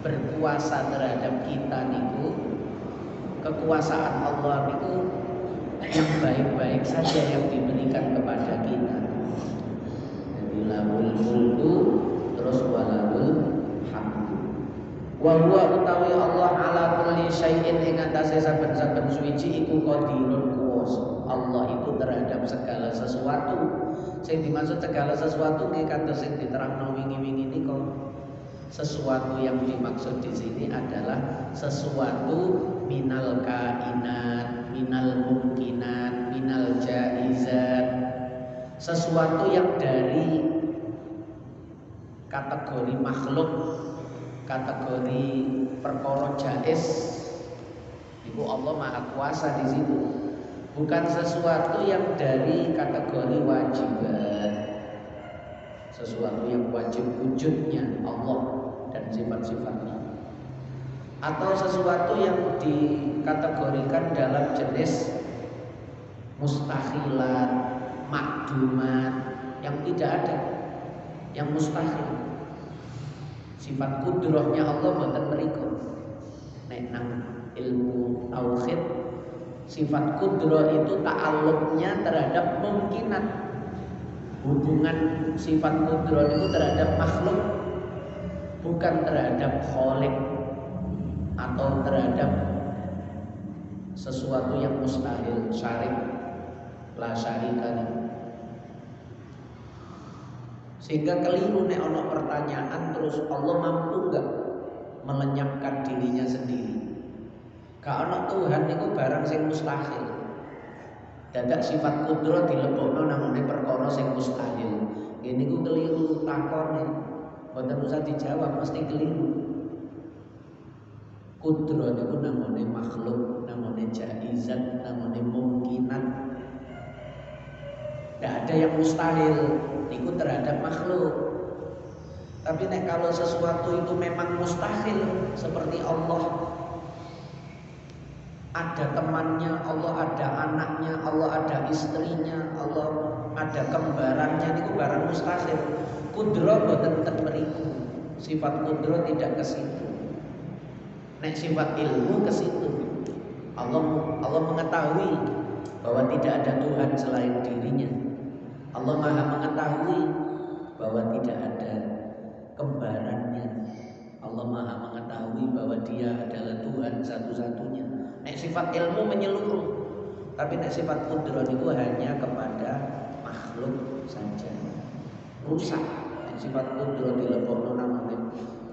berkuasa terhadap kita niku, kekuasaan Allah niku yang baik-baik saja yang diberikan kepada kita. Jadi lahul mulku terus walahul hamdu. Wa huwa utawi Allah ala kulli syai'in ing atase saben-saben suwiji iku qadirun kuwasa. Allah itu terhadap segala sesuatu. Sing dimaksud segala sesuatu nggih kados sing diterangno wingi-wingi nika. Sesuatu yang dimaksud di sini adalah sesuatu minal kainat, minal mungkinat, minal jaizat. Sesuatu yang dari kategori makhluk, kategori perkara jaiz. Iku Allah Maha Kuasa di situ. Bukan sesuatu yang dari kategori wajibat, sesuatu yang wajib wujudnya Allah dan sifat-sifatnya, atau sesuatu yang dikategorikan dalam jenis mustahilat, makdumat, yang tidak ada, yang mustahil. Sifat kudrohnya Allah boten mriku. Nek nang ilmu tauhid, sifat kudroh itu ta'alluqnya terhadap mungkinat. Hubungan sifat kudroh itu terhadap makhluk, bukan terhadap khalik atau terhadap sesuatu yang mustahil, syarik, la syarika. Sehingga keliru nek ono pertanyaan terus Allah mampu enggak melenyapkan dirinya sendiri. Karena Tuhan itu barang sing mustahil. Dadak sifat kudrat dilebokno namune perkara sing mustahil. Ngene iku keliru takone. Mboten usah dijawab mesti keliru. Kudro niku namane makhluk, namane jaizat, namane mungkinat. Tidak ada yang mustahil niku terhadap makhluk. Tapi nek kalau sesuatu itu memang mustahil, seperti Allah ada temannya, Allah ada anaknya, Allah ada istrinya, Allah ada kembarannya, niku barang mustahil. Kudro boten ten mriku. Sifat kudro tidak ke situ. Nek sifat ilmu ke situ. Allah mengetahui bahwa tidak ada Tuhan selain dirinya. Allah Maha mengetahui bahwa tidak ada kembarannya. Allah Maha mengetahui bahwa Dia adalah Tuhan satu-satunya. Nek sifat ilmu menyeluruh, tapi nek sifat kudro itu hanya kepada makhluk saja. Rusak. Nek sifat kudro dilebokno namanya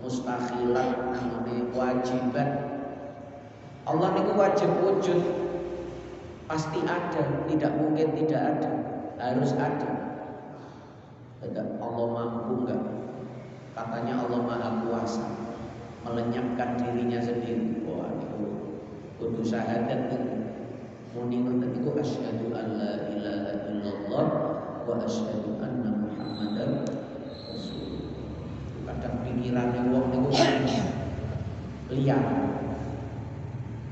mustahilat, namanya wajibat. Allah niku wajib wujud, pasti ada, tidak mungkin tidak ada, harus ada. Allah mampu enggak? Katanya Allah Maha Kuasa, melenyapkan dirinya sendiri. Wah, itu kudu syahadat niku. Muni ngoten niku asyhadu an la ilaha illallah wa asyhadu anna Muhammadar Rasulullah. Kadang pikirannya wong niku liar.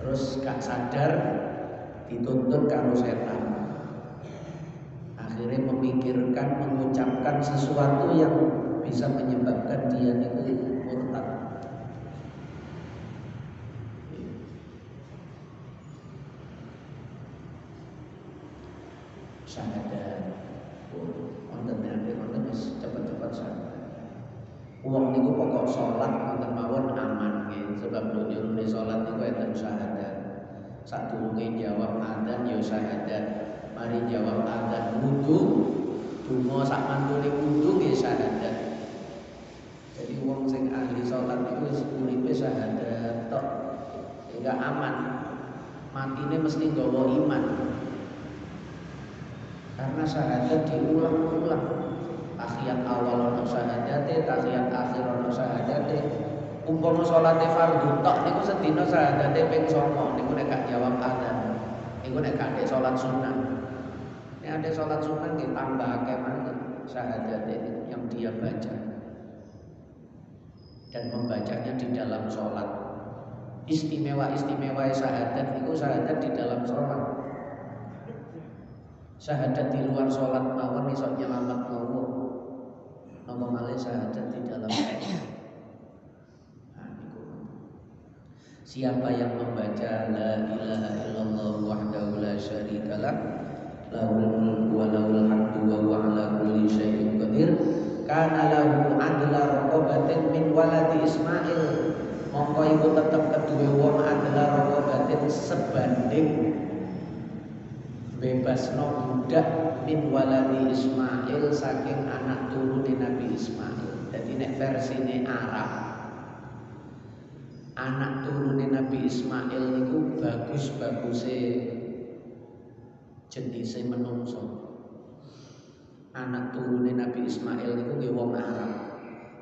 Terus gak sadar dituntun karo setan. Akhirnya memikirkan, mengucapkan sesuatu yang bisa menyebabkan dia niku murtad. Syahadat. Wonten wis cepet-cepet syahadat. Wong niku pokok salat wonten mawon aman nggih, sebab nunjukne salat niku enten syahadat. Sadurunge jawab adzan ya syahadat. Mari jawab adzan wudu, donga sak mantune wudu nggih syahadat. Jadi wong sing ahli salat niku wis uripe syahadat tok. Sehingga aman. Matine mesti nggawa iman. Karena syahadat diulang-ulang. Tahiyat awal ono syahadate, tahiyat akhir ono syahadate. Umpama salate fardhu tok niku sedina syahadate ping 9 niku nek gak jawab adzan. Niku nek gak salat sunat. Nek ada salat sunat nggih tambah akeh maneh syahadate yang dia baca. Dan membacanya di dalam salat. Istimewa syahadat niku syahadat di dalam salat. Syahadat di luar sholat mawon iso nyelamat wong. Napa malih syahadat di dalam sholat. Siapa yang membaca la ilaha illallah wahdahu la syarikalah lahul mulku wa lahul hamdu wa huwa ala kulli syai'in qadir kana lahu adla raqabatin min waladi Ismail, mongko iku tetep kedue wong adla raqabatin sebanding bebasno budak min waladi Ismail saking anak turune Nabi Ismail. Jadi nek versine Arab, anak turune Nabi Ismail niku bagus-baguse jenise menungso. Anak turune Nabi Ismail niku nggih wong Arab.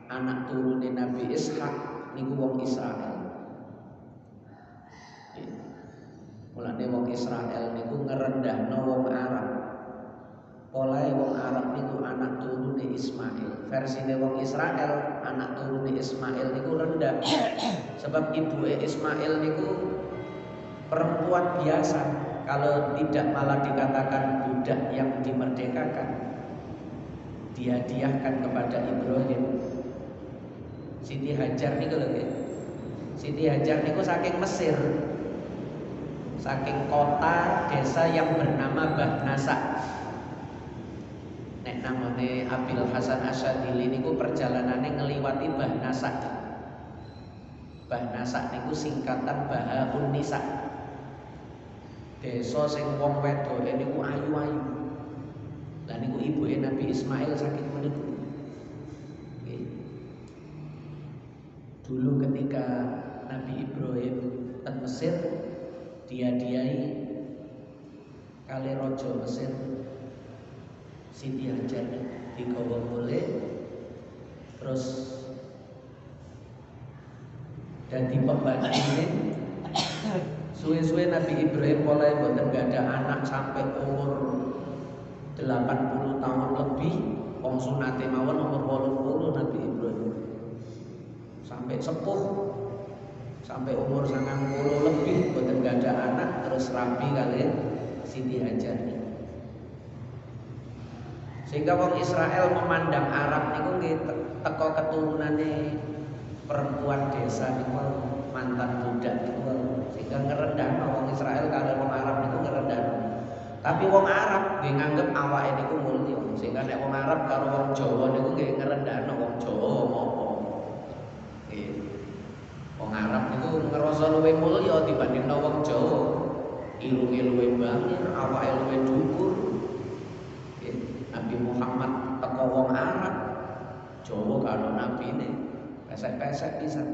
Anak turune Nabi Ishak niku wong Israel. Mulane wong Israel niku ngerendahno wong Arab. Polahe wong Arab niku anak turune Ismail. Versine wong Israel anak turune Ismail niku rendah. Sebab ibuke Ismail niku perempuan biasa. Kalau tidak malah dikatakan budak yang dimerdekakan. Dihadiahkan kepada Ibrahim. Siti Hajar niku lho nggih. Siti Hajar niku saking Mesir. Saking kota desa yang bernama Bahnasa. Nek namane Abil Hasan Asyadili niku perjalanannya ngeliwati Bahnasa. Bahnasa niku singkatan Bahaun Nisa. Desa sing wong wedoke niku ayu-ayu. Lah niku ibuke Nabi Ismail saking meniku. Dulu ketika Nabi Ibrahim teng Mesir, diai kali rojo Mesir, Siti Hajar digawa mulai, terus Dadi pembandinge suwe-suwe Nabi Ibrahim mulai boten gada anak sampai umur 80 tahun lebih. Wong sunate mawon umur 80 Nabi Ibrahim. Sampai sepuh, sampai umur 90 lebih boten gada anak, terus rabi kalian Siti Hajar. Sehingga wong Israel memandang Arab niku nggih teko keturunane perempuan desa niku mantan budak niku, sehingga ngerendahno wong Israel kalian wong Arab niku ngerendahno. Tapi wong Arab nggih nganggep awake niku mulya, sehingga nek wong Arab karo wong Jawa niku nggih ngerendahno wong Jawa apa. Nggih. Wong Arab niku ngerasa luwih mulya dibandingno wong Jawa. Irunge luwih bangir, awake luwih dhuwur. Nabi Muhammad teko wong Arab, Jawa karo nabine pesek-pesek pisan.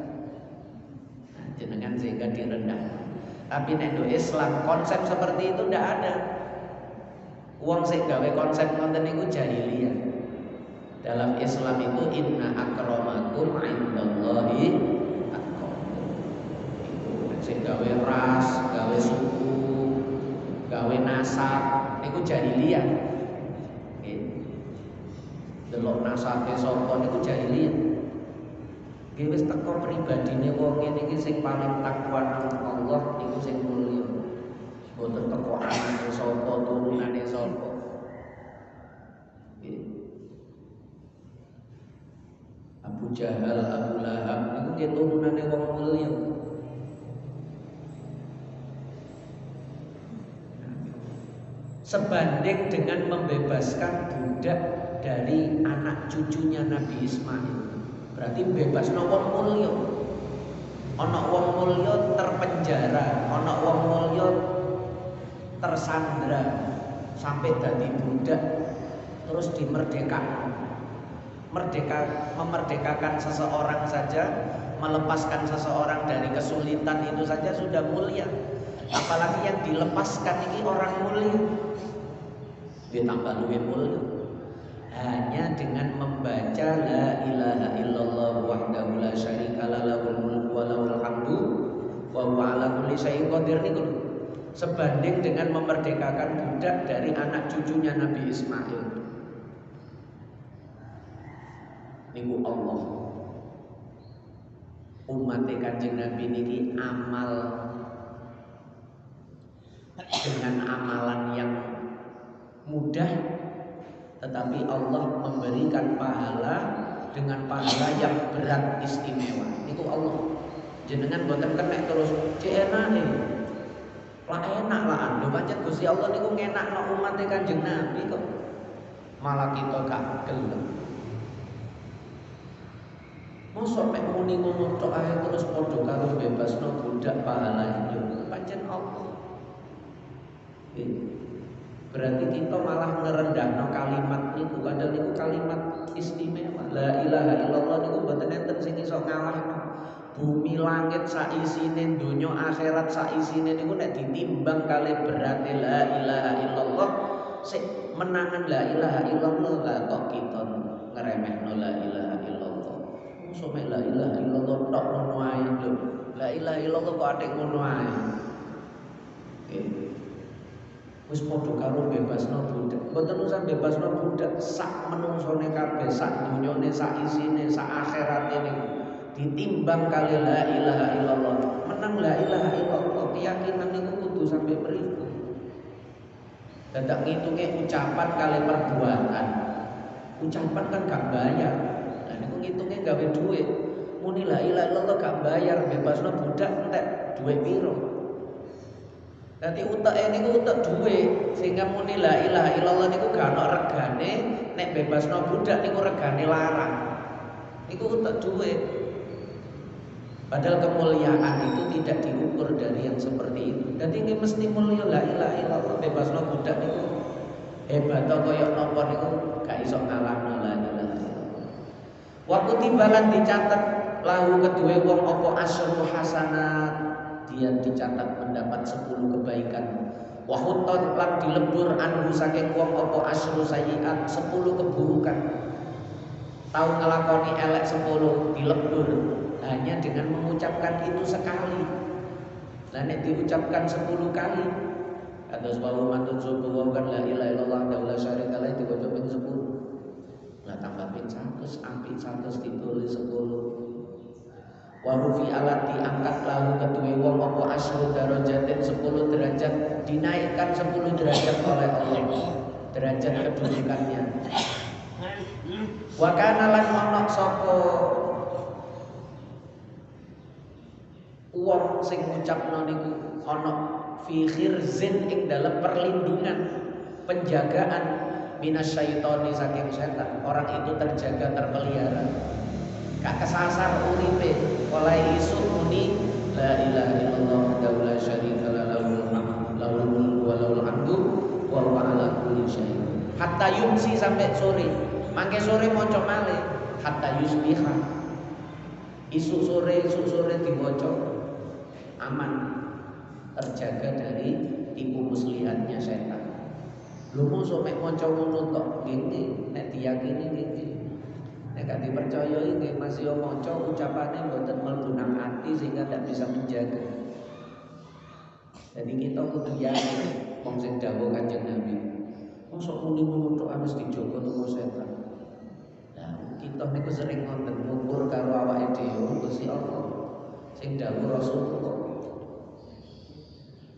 Nah, jenengan sehingga direndah. Tapi nek Islam konsep seperti itu ndak ada. Wong sing gawe konsep ngoten niku jahiliyah. Dalam Islam itu inna akramakum indallahi atqakum. Sing gawe ras, gawe suku, gawe nasab niku jahiliyah. Delok nasabe sapa niku jahiliyah. Nggih wis teko pribadine wong ngene iki sing paling takwa nang Allah niku sing mulya. Boten teko anake sapa, turunane sapa. Nggih. Abu Jahal, Abu Lahab niku nggih turunane wong mulya. Sebanding dengan membebaskan budak dari anak cucunya Nabi Ismail, berarti bebas no wong mulya. Ana wong mulya terpenjara, ana wong mulya tersandra sampai dadi budak terus dimerdekakan. Memerdekakan seseorang saja, melepaskan seseorang dari kesulitan itu saja sudah mulia. Apalagi yang dilepaskan ini orang mulia, ditambah lebih mulia. Hanya dengan membaca la ilaha illallah wahdahu la syarikalah lahul mulku wa lahul hamdu wa huwa ala kulli syai'in qadir niku sebanding dengan memerdekakan budak dari anak cucunya Nabi Ismail. Niku Allah. Umat Kanjeng Nabi niki amal dengan amalan yang mudah, tetapi Allah memberikan pahala dengan pahala yang berat istimewa. Niku Allah. Jenengan boten kena terus cek enak nih. Lah enak lah ando pancen Gusti Allah niku ngenakno umat Kanjeng Nabi kok. Malah kita gak gelem. Mosok mek muni ngono tok ae terus padha karo bebasno budak pahala itu. Pancen Allah. Berarti kita malah ngerendahno kalimat niku, padahal niku kalimat istimewa. La ilaha illallah niku mboten enten sing iso ngalahno. Bumi langit saisine, donya akhirat saisine niku nek ditimbang kali berate la ilaha illallah, sing menangan la ilaha illallah lah kok kita ngeremehno la ilaha illallah. Sampe la ilaha illallah tok ngono ae lho. La ilaha illallah kok atik ngono ae. Wis padha karo bebasno budak. Mboten usah bebasno budak sak menungsone kabeh, sak dunyane, sak isine, sak akhirate niku. Ditimbang kali la ilaha illallah. Menang la ilaha illallah, keyakinan niku kudu sampai mriku. Dadak ngitunge ucapan kali perbuatan. Ucapan kan gak bayar. Lah niku ngitunge gawe dhuwit. Muni la ilaha illallah gak bayar, bebasno budak entek dhuwit piro? Dadi uteke niku utek dhuwit, sehingga muni la ilaha illallah niku gak ana regane, nek bebasno budak niku regane larang. Niku utek dhuwit. Padahal kemuliaan itu tidak diukur dari yang seperti itu. Dadi ini mesti mulya la ilaha illallah, bebasno budak niku hebat kaya napa niku gak iso ngalahno la ilaha illallah. Wa kutibalan dicatat lahu kedue wong apa asyru hasanat, dia dicatat mendapat 10 kebaikan. Wa hutat lan dilebur anhu saking wong apa asyru sayiat, 10 keburukan. Tahu ngelakoni elek 10 dilebur. hanya dengan mengucapkan itu sekali. Lah nek diucapkan 10 kali atau sebab mantun subuh kan la ilaha illallah la syarika lah diwaca ping 10. Lah tambah ping 100 ampik 100 ditulis 10. Wa rufi alat diangkat lahu kedue wong apa asyru darajatin 10 derajat, dinaikkan 10 derajat oleh Allah derajat kedudukannya. Wa kana lan ana sapa wong sing ngucapno niku ana fi khirzin ing dalam perlindungan penjagaan minasyaitoni saking setan. Orang itu terjaga terpelihara gak kesasar uripe oleh isu muni la ilaha illallah la syarika lahul mulku wa lahul hamdu wa huwa ala kulli syai'in hatta yumsi sampai sore. Mangke sore maca malih hatta yusbiha. Isu sore diwaca aman, terjaga dari tipu muslihatnya setan. Lho mosok mek maca ngono tok nggih nek diyakini nggih. Nek gak dipercaya nggih masih yo maca ucapane mboten mlebu nang ati sehingga tidak bisa menjaga. Jadi kita kudu yakin wong sing dawuh Kanjeng Nabi. Mosok muni ngono tok wis dijogo teko setan. Nah, kita niku sering ngoten ngukur karo awake dhewe Gusti Allah sing dawuh Rasulullah.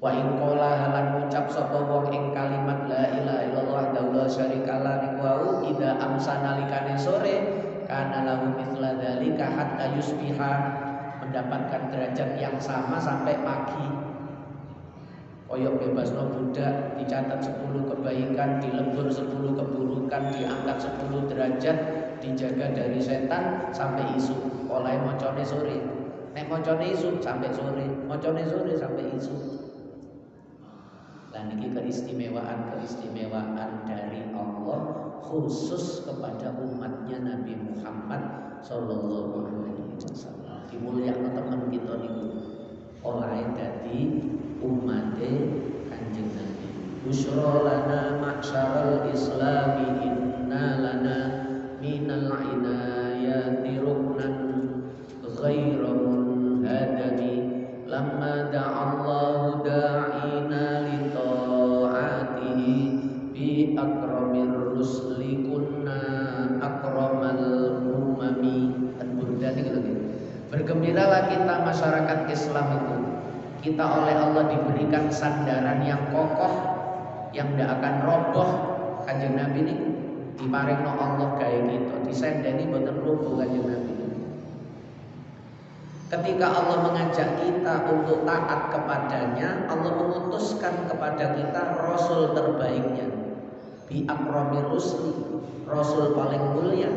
Wa in qala halan ngucap sapa wong ing kalimat la ilaha illallah la syarikalah niku wau ida amsana likane sore kana lahu mithla dzalika hatta yusbiha, mendapatkan derajat yang sama sampai pagi. Koyok bebasno budak dicatat 10 kebaikan, dilebur 10 keburukan, diangkat 10 derajat, dijaga dari setan sampai isu. Oleh mocone sore. Nek mocone isu sampai sore, mocone sore sampai isu. Dan ini keistimewaan dari Allah khusus kepada umatnya Nabi Muhammad Sallallahu Alaihi Wasallam. Dimulyakno teman kita niku oleh dadi umate Kanjeng Nabi. Busyra lana ma'syaral islami inna lana minal inayati ruknan ghairu munhadami lamma da'allahu da'ina bi akramir rusli kunna akramal umami. Al-Burda ini gitu. Bergembiralah kita masyarakat Islam itu. Kita oleh Allah diberikan sandaran yang kokoh yang tidak akan roboh. Kanjeng Nabi ini diparingno Allah gawe kita, disendeni mboten roboh Kanjeng Nabi. Ketika Allah mengajak kita untuk taat kepadanya, Allah mengutuskan kepada kita Rasul terbaiknya, bi akramir rusli, Rasul paling mulia,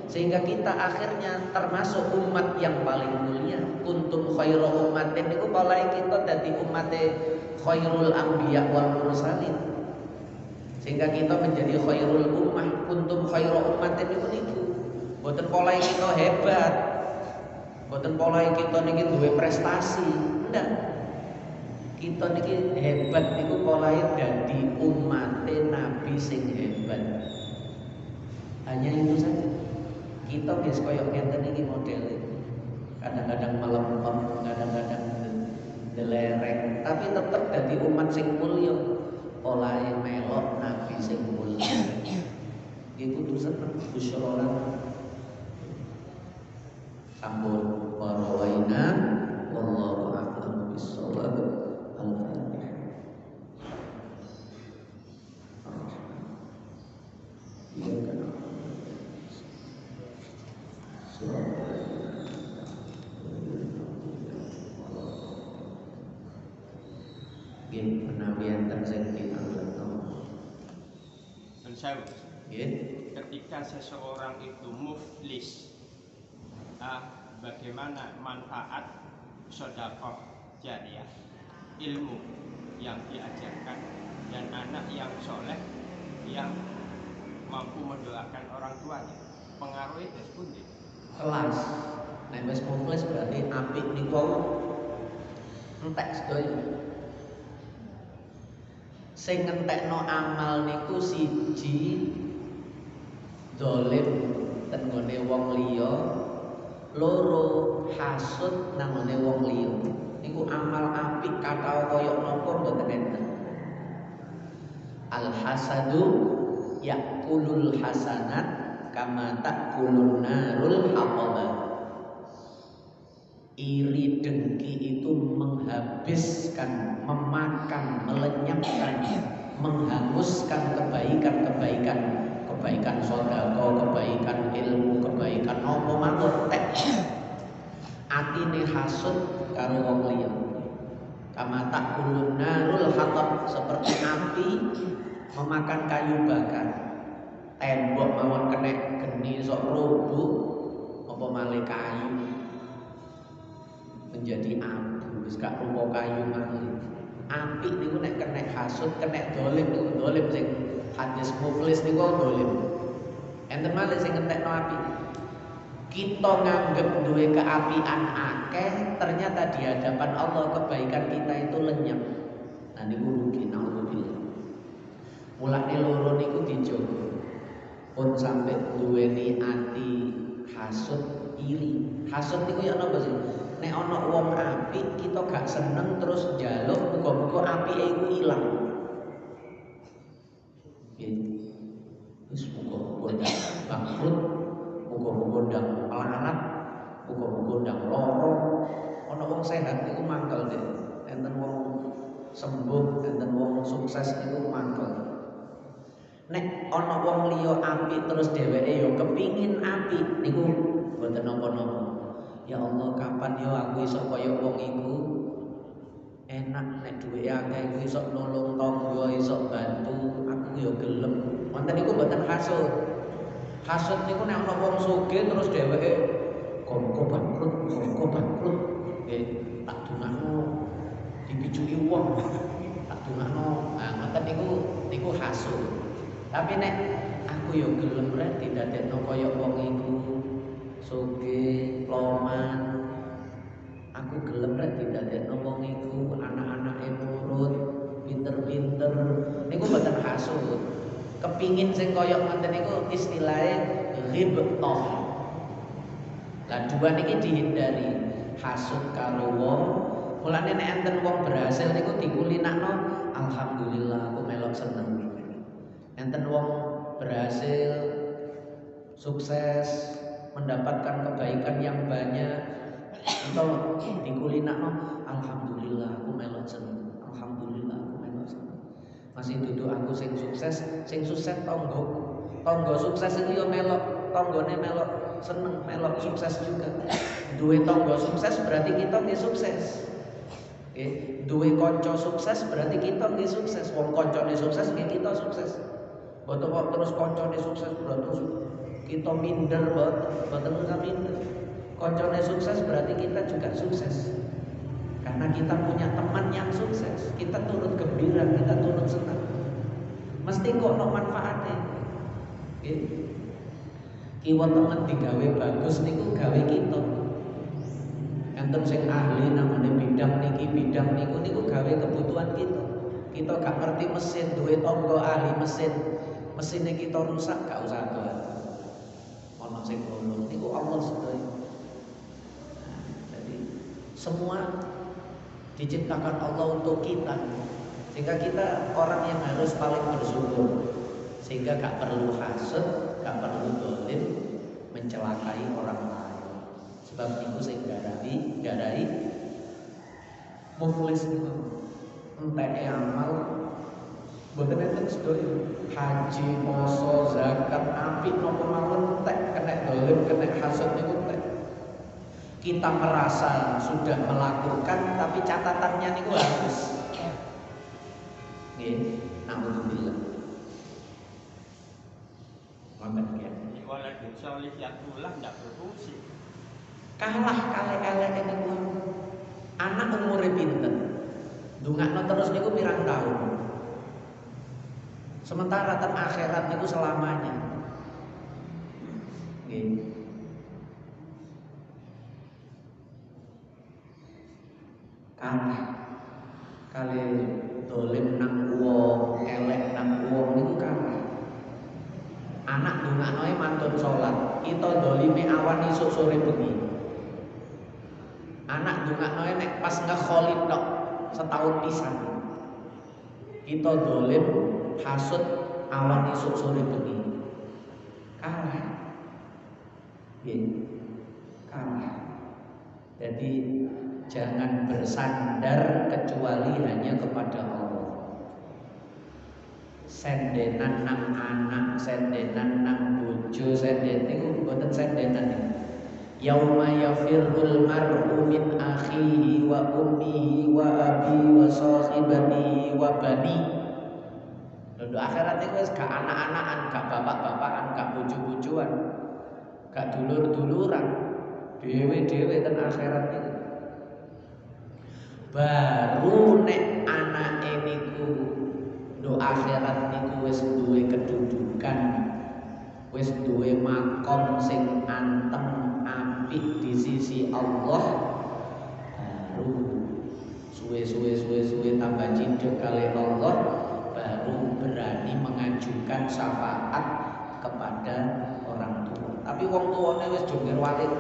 sehingga kita akhirnya termasuk umat yang paling mulia. Kuntum khairu ummatin niku mulai kita dadi umate khairul anbiya wal mursalin, sehingga kita menjadi khairul ummah. Kuntum khairu ummatin niku boten mulai kita hebat, boten mulai kita niki duwe prestasi, ndak. Kita niki hebat niku mulai dadi umate Nabi sing hebat. Hanya itu saja. Kita wis koyo ngeten iki modele. Kadang-kadang melempem, kadang-kadang delereng, tapi tetap dadi umat sing mulya. Olahe melok Nabi sing mulya. Iku kudu seneng busyara. Sampun warawaina wallahu a'lam bissawab. Al-Fatihah. Iya kan. Gin penawian tersebut ketika seseorang itu muflis, bagaimana manfaat sedekah jariyah, ilmu yang diajarkan, dan anak yang soleh yang mampu mendoakan orang tuanya, pengaruhnya sepundi? Kelas, nek wis muflis berarti apik niku entek sedaya. Sing ngentekno amal niku siji dolim ten nggone wong liya, Loro hasud namane wong liya. Niku amal apik kata kaya napa mboten enten. Al hasadu yakulul hasanat kama takulun narul haqaba. Iri dengki itu menghabiskan, memakan, melenyapkan, menghanguskan kebaikan-kebaikan, kebaikan sedekah, kebaikan ilmu, kebaikan apa mawon tek. Atine hasud karo wong liya. Kama takulun narul hatab, seperti api memakan kayu bakar. Tembok mawon kena geni sok roboh apa malih kayu menjadi abu, wis gak rupa kayu malih. Api niku nek kena hasud, kena dolim niku dolim sing hadis muflis niku dolim. Enten malih sing ngentekno api. Kita nganggep duwe keapian akeh, ternyata di hadapan Allah kebaikan kita itu lenyap. Nah niku rugi, naudzubillah. Mulane loro niku dijogo. Pun sampai duweni ati hasud iri. Hasud niku ya napa sih? Nek ana wong apik kita gak seneng terus njaluk muga-muga apike iku ilang. Nggih. Wis muga-muga bangkrut, muga-muga ndang melarat, muga-muga ndang lara. Ana wong sehat niku mangkel deh. Enten wong sembuh, enten wong sukses niku mangkel. Nek ana wong liya apik terus dheweke ya kepingin apik niku mboten napa-napa. Ya Allah, kapan ya aku iso kaya wong iku? Enak nek duwe akeh iku iso nolong tangga, iso bantu, aku ya gelem. Wonten niku mboten hasud. Hasud niku nek ana wong sugih terus dheweke kok bangkrut, nggih, tak dungakno dipicuki wong. Tak dungakno. Nah, ngoten niku hasud. Tapi nek aku yo gelem rek didadekno kaya wong iku sugih ploman. Aku gelem rek didadekno wong iku anak-anake nurut, pinter-pinter. Niku mboten hasud. Kepingin sing kaya ngoten niku istilahe ghibthah. Lah dua niki dihindari. Hasud karo wong. Mulane nek enten wong berhasil niku dikulinakno, alhamdulillah aku melok seneng. Enten wong berhasil, sukses, mendapatkan kebaikan yang banyak, atau dikulinakno, alhamdulillah aku melok seneng. Alhamdulillah aku melok seneng. Masih duduk aku sing sukses tonggo sukses itu yo melok, tonggone melok seneng, melok sukses juga. Duwe tonggo sukses berarti kita nggih sukses. Nggih, duwe kanca sukses berarti kita nggih sukses. Wong kancane sukses nggih kita sukses. Boten kok terus kancane sukses terus kita minder boten usah minder. Kancane sukses berarti kita juga sukses. Karena kita punya teman yang sukses, kita turut gembira, kita turut senang. Mesti kok ono manfaate. Nggih. Kiwa temen digawe bagus niku gawe kita. Enten sing ahli namanya bidang niku gawe kebutuhan kita. Kita gak ngerti mesin, duwe tangga ahli mesinnya kita rusak gak usah doa. Ono sing ngono niku Allah sedaya. Jadi semua diciptakan Allah untuk kita, sehingga kita orang yang harus paling bersyukur, sehingga gak perlu hasud, gak perlu dolim mencelakai orang lain. Sebab niku sing garai muflis niku entek amal mboten enten sedaya. Haji, poso, zakat, apik napa mawon entek, kena dolim, kena hasud niku entek. Kita merasa sudah melakukan, tapi catatannya niku harus. Nggih, alhamdulillah. Mamen ya. Waladun solih yatullah ndak berfungsi. Kalah elek niku. Anak umure pinten? Ndongakno terus niku pirang tahun. Sementara ten akhirat niku selamanya. Nggih. Kalah kali dolim nang wong, elek nang wong niku kalah. Anak ndongaknoe mantun salat, kita dolime awan isuk sore bengi. nek pas ngekholid tok setahun pisan. Kita dolim hasud awan isuk sore bengi. Kalah. Kalah. Jadi jangan bersandar kecuali hanya kepada Allah. Sendenan nang anak, sendenan nang bojo, sendenan niku mboten sendenan. Yauma yafirrul mar'u min akhihi wa ummihi wa abi wa sahibatihi wa bani. Lho akhirat niku wis gak anak-anakan, gak bapak-bapakan, gak bojo-bojoan, gak dulur-duluran, dhewe-dhewe ten akhirat niku. Baru nek anake niku do akhirat niku wis duwe kedudukan, wis duwe makom sing anteng apik di sisi Allah, baru suwe tambah cinta kali Allah, baru berani mengajukan syafaat kepada orang tua. Tapi wong tuane wis jungkir walik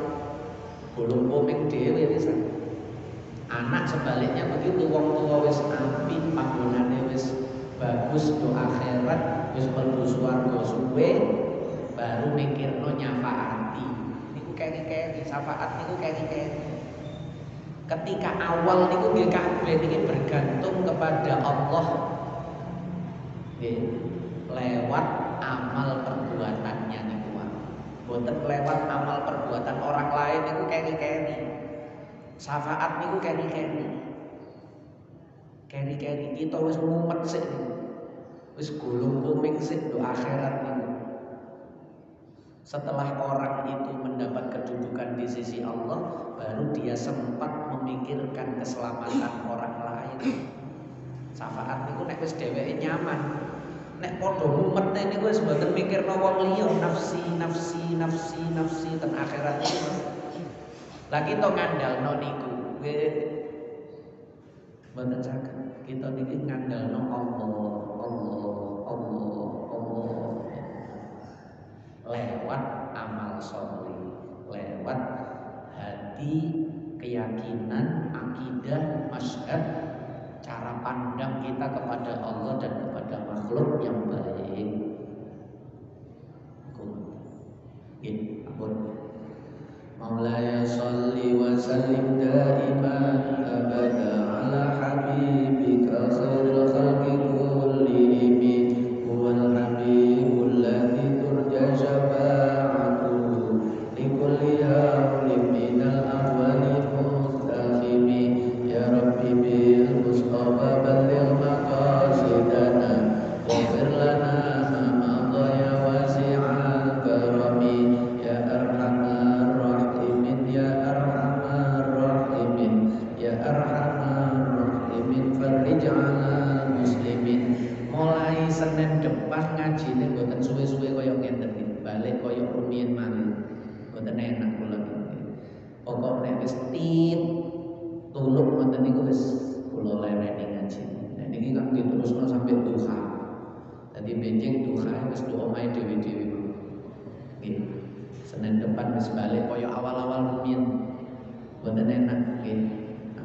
bolong komeng dhewe wis. Anak sebaliknya begitu, wong tua wis apik, panggonane wis bagus, do akhirat wis mlebu swarga suwe, baru mikirno nyafaati. Niku keri-keri, syafaat niku keri-keri. Ketika awal niku nggih kabeh niki bergantung kepada Allah. Nggih, lewat amal perbuatannya niku. Boten lewat amal perbuatan orang lain niku keri-keri. Syafaat niku keri-keri. Keri-keri kita wis mumet sik. Wis gulung kuming sik do akhirat niku. Setelah orang itu mendapat kedudukan di sisi Allah, baru dia sempat memikirkan keselamatan orang lain. Syafaat niku nek wis dheweke nyaman, nek padha mumet niku wis mboten mikirno wong liya, nafsi ten akhirat niku. Lah kita ngandalno niku mboten saged. Kita niki ngandalno Allah lewat amal sholih, lewat hati, keyakinan, akidah, masyhad, cara pandang kita kepada Allah dan kepada makhluk yang baik. Ampun. Maulaya sholli wa sallim daiman abada ala habibika khairil khalqi kullihim huwal habibul ladzi turja syafa'atuhu likulli hawlin minal awwali mustaqimi ya rabbi bil mustafa balligh maqasidana waghfir lana ma dhaya wasi'al karami ya arhamar rahimin ya arhamar rahimin ya arhamar rahimin farij ala muslimin. Mulai Senin depan ngajine mboten suwe-suwe kaya ngenten iki, balik kaya rumiyin malih. Mboten enak kula niki. Pokok nek wis tuluk ngoten niku wis kula lereni ngaji. Nek niki kok diterusno sampai duha. Dadi benjing duha wis do omahe dhewe-dhewe. Nggih. Senin depan wis balik kaya awal-awal rumiyin. Mboten enak nggih.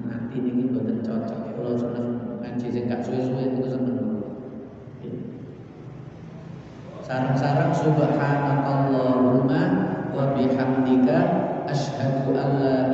Nanti niki mboten cocok. Kula seneng ngaji sing gak suwe-suwe niku seneng. Sarang-sarang subhanakallahumma wa bihamdika asyhadu an la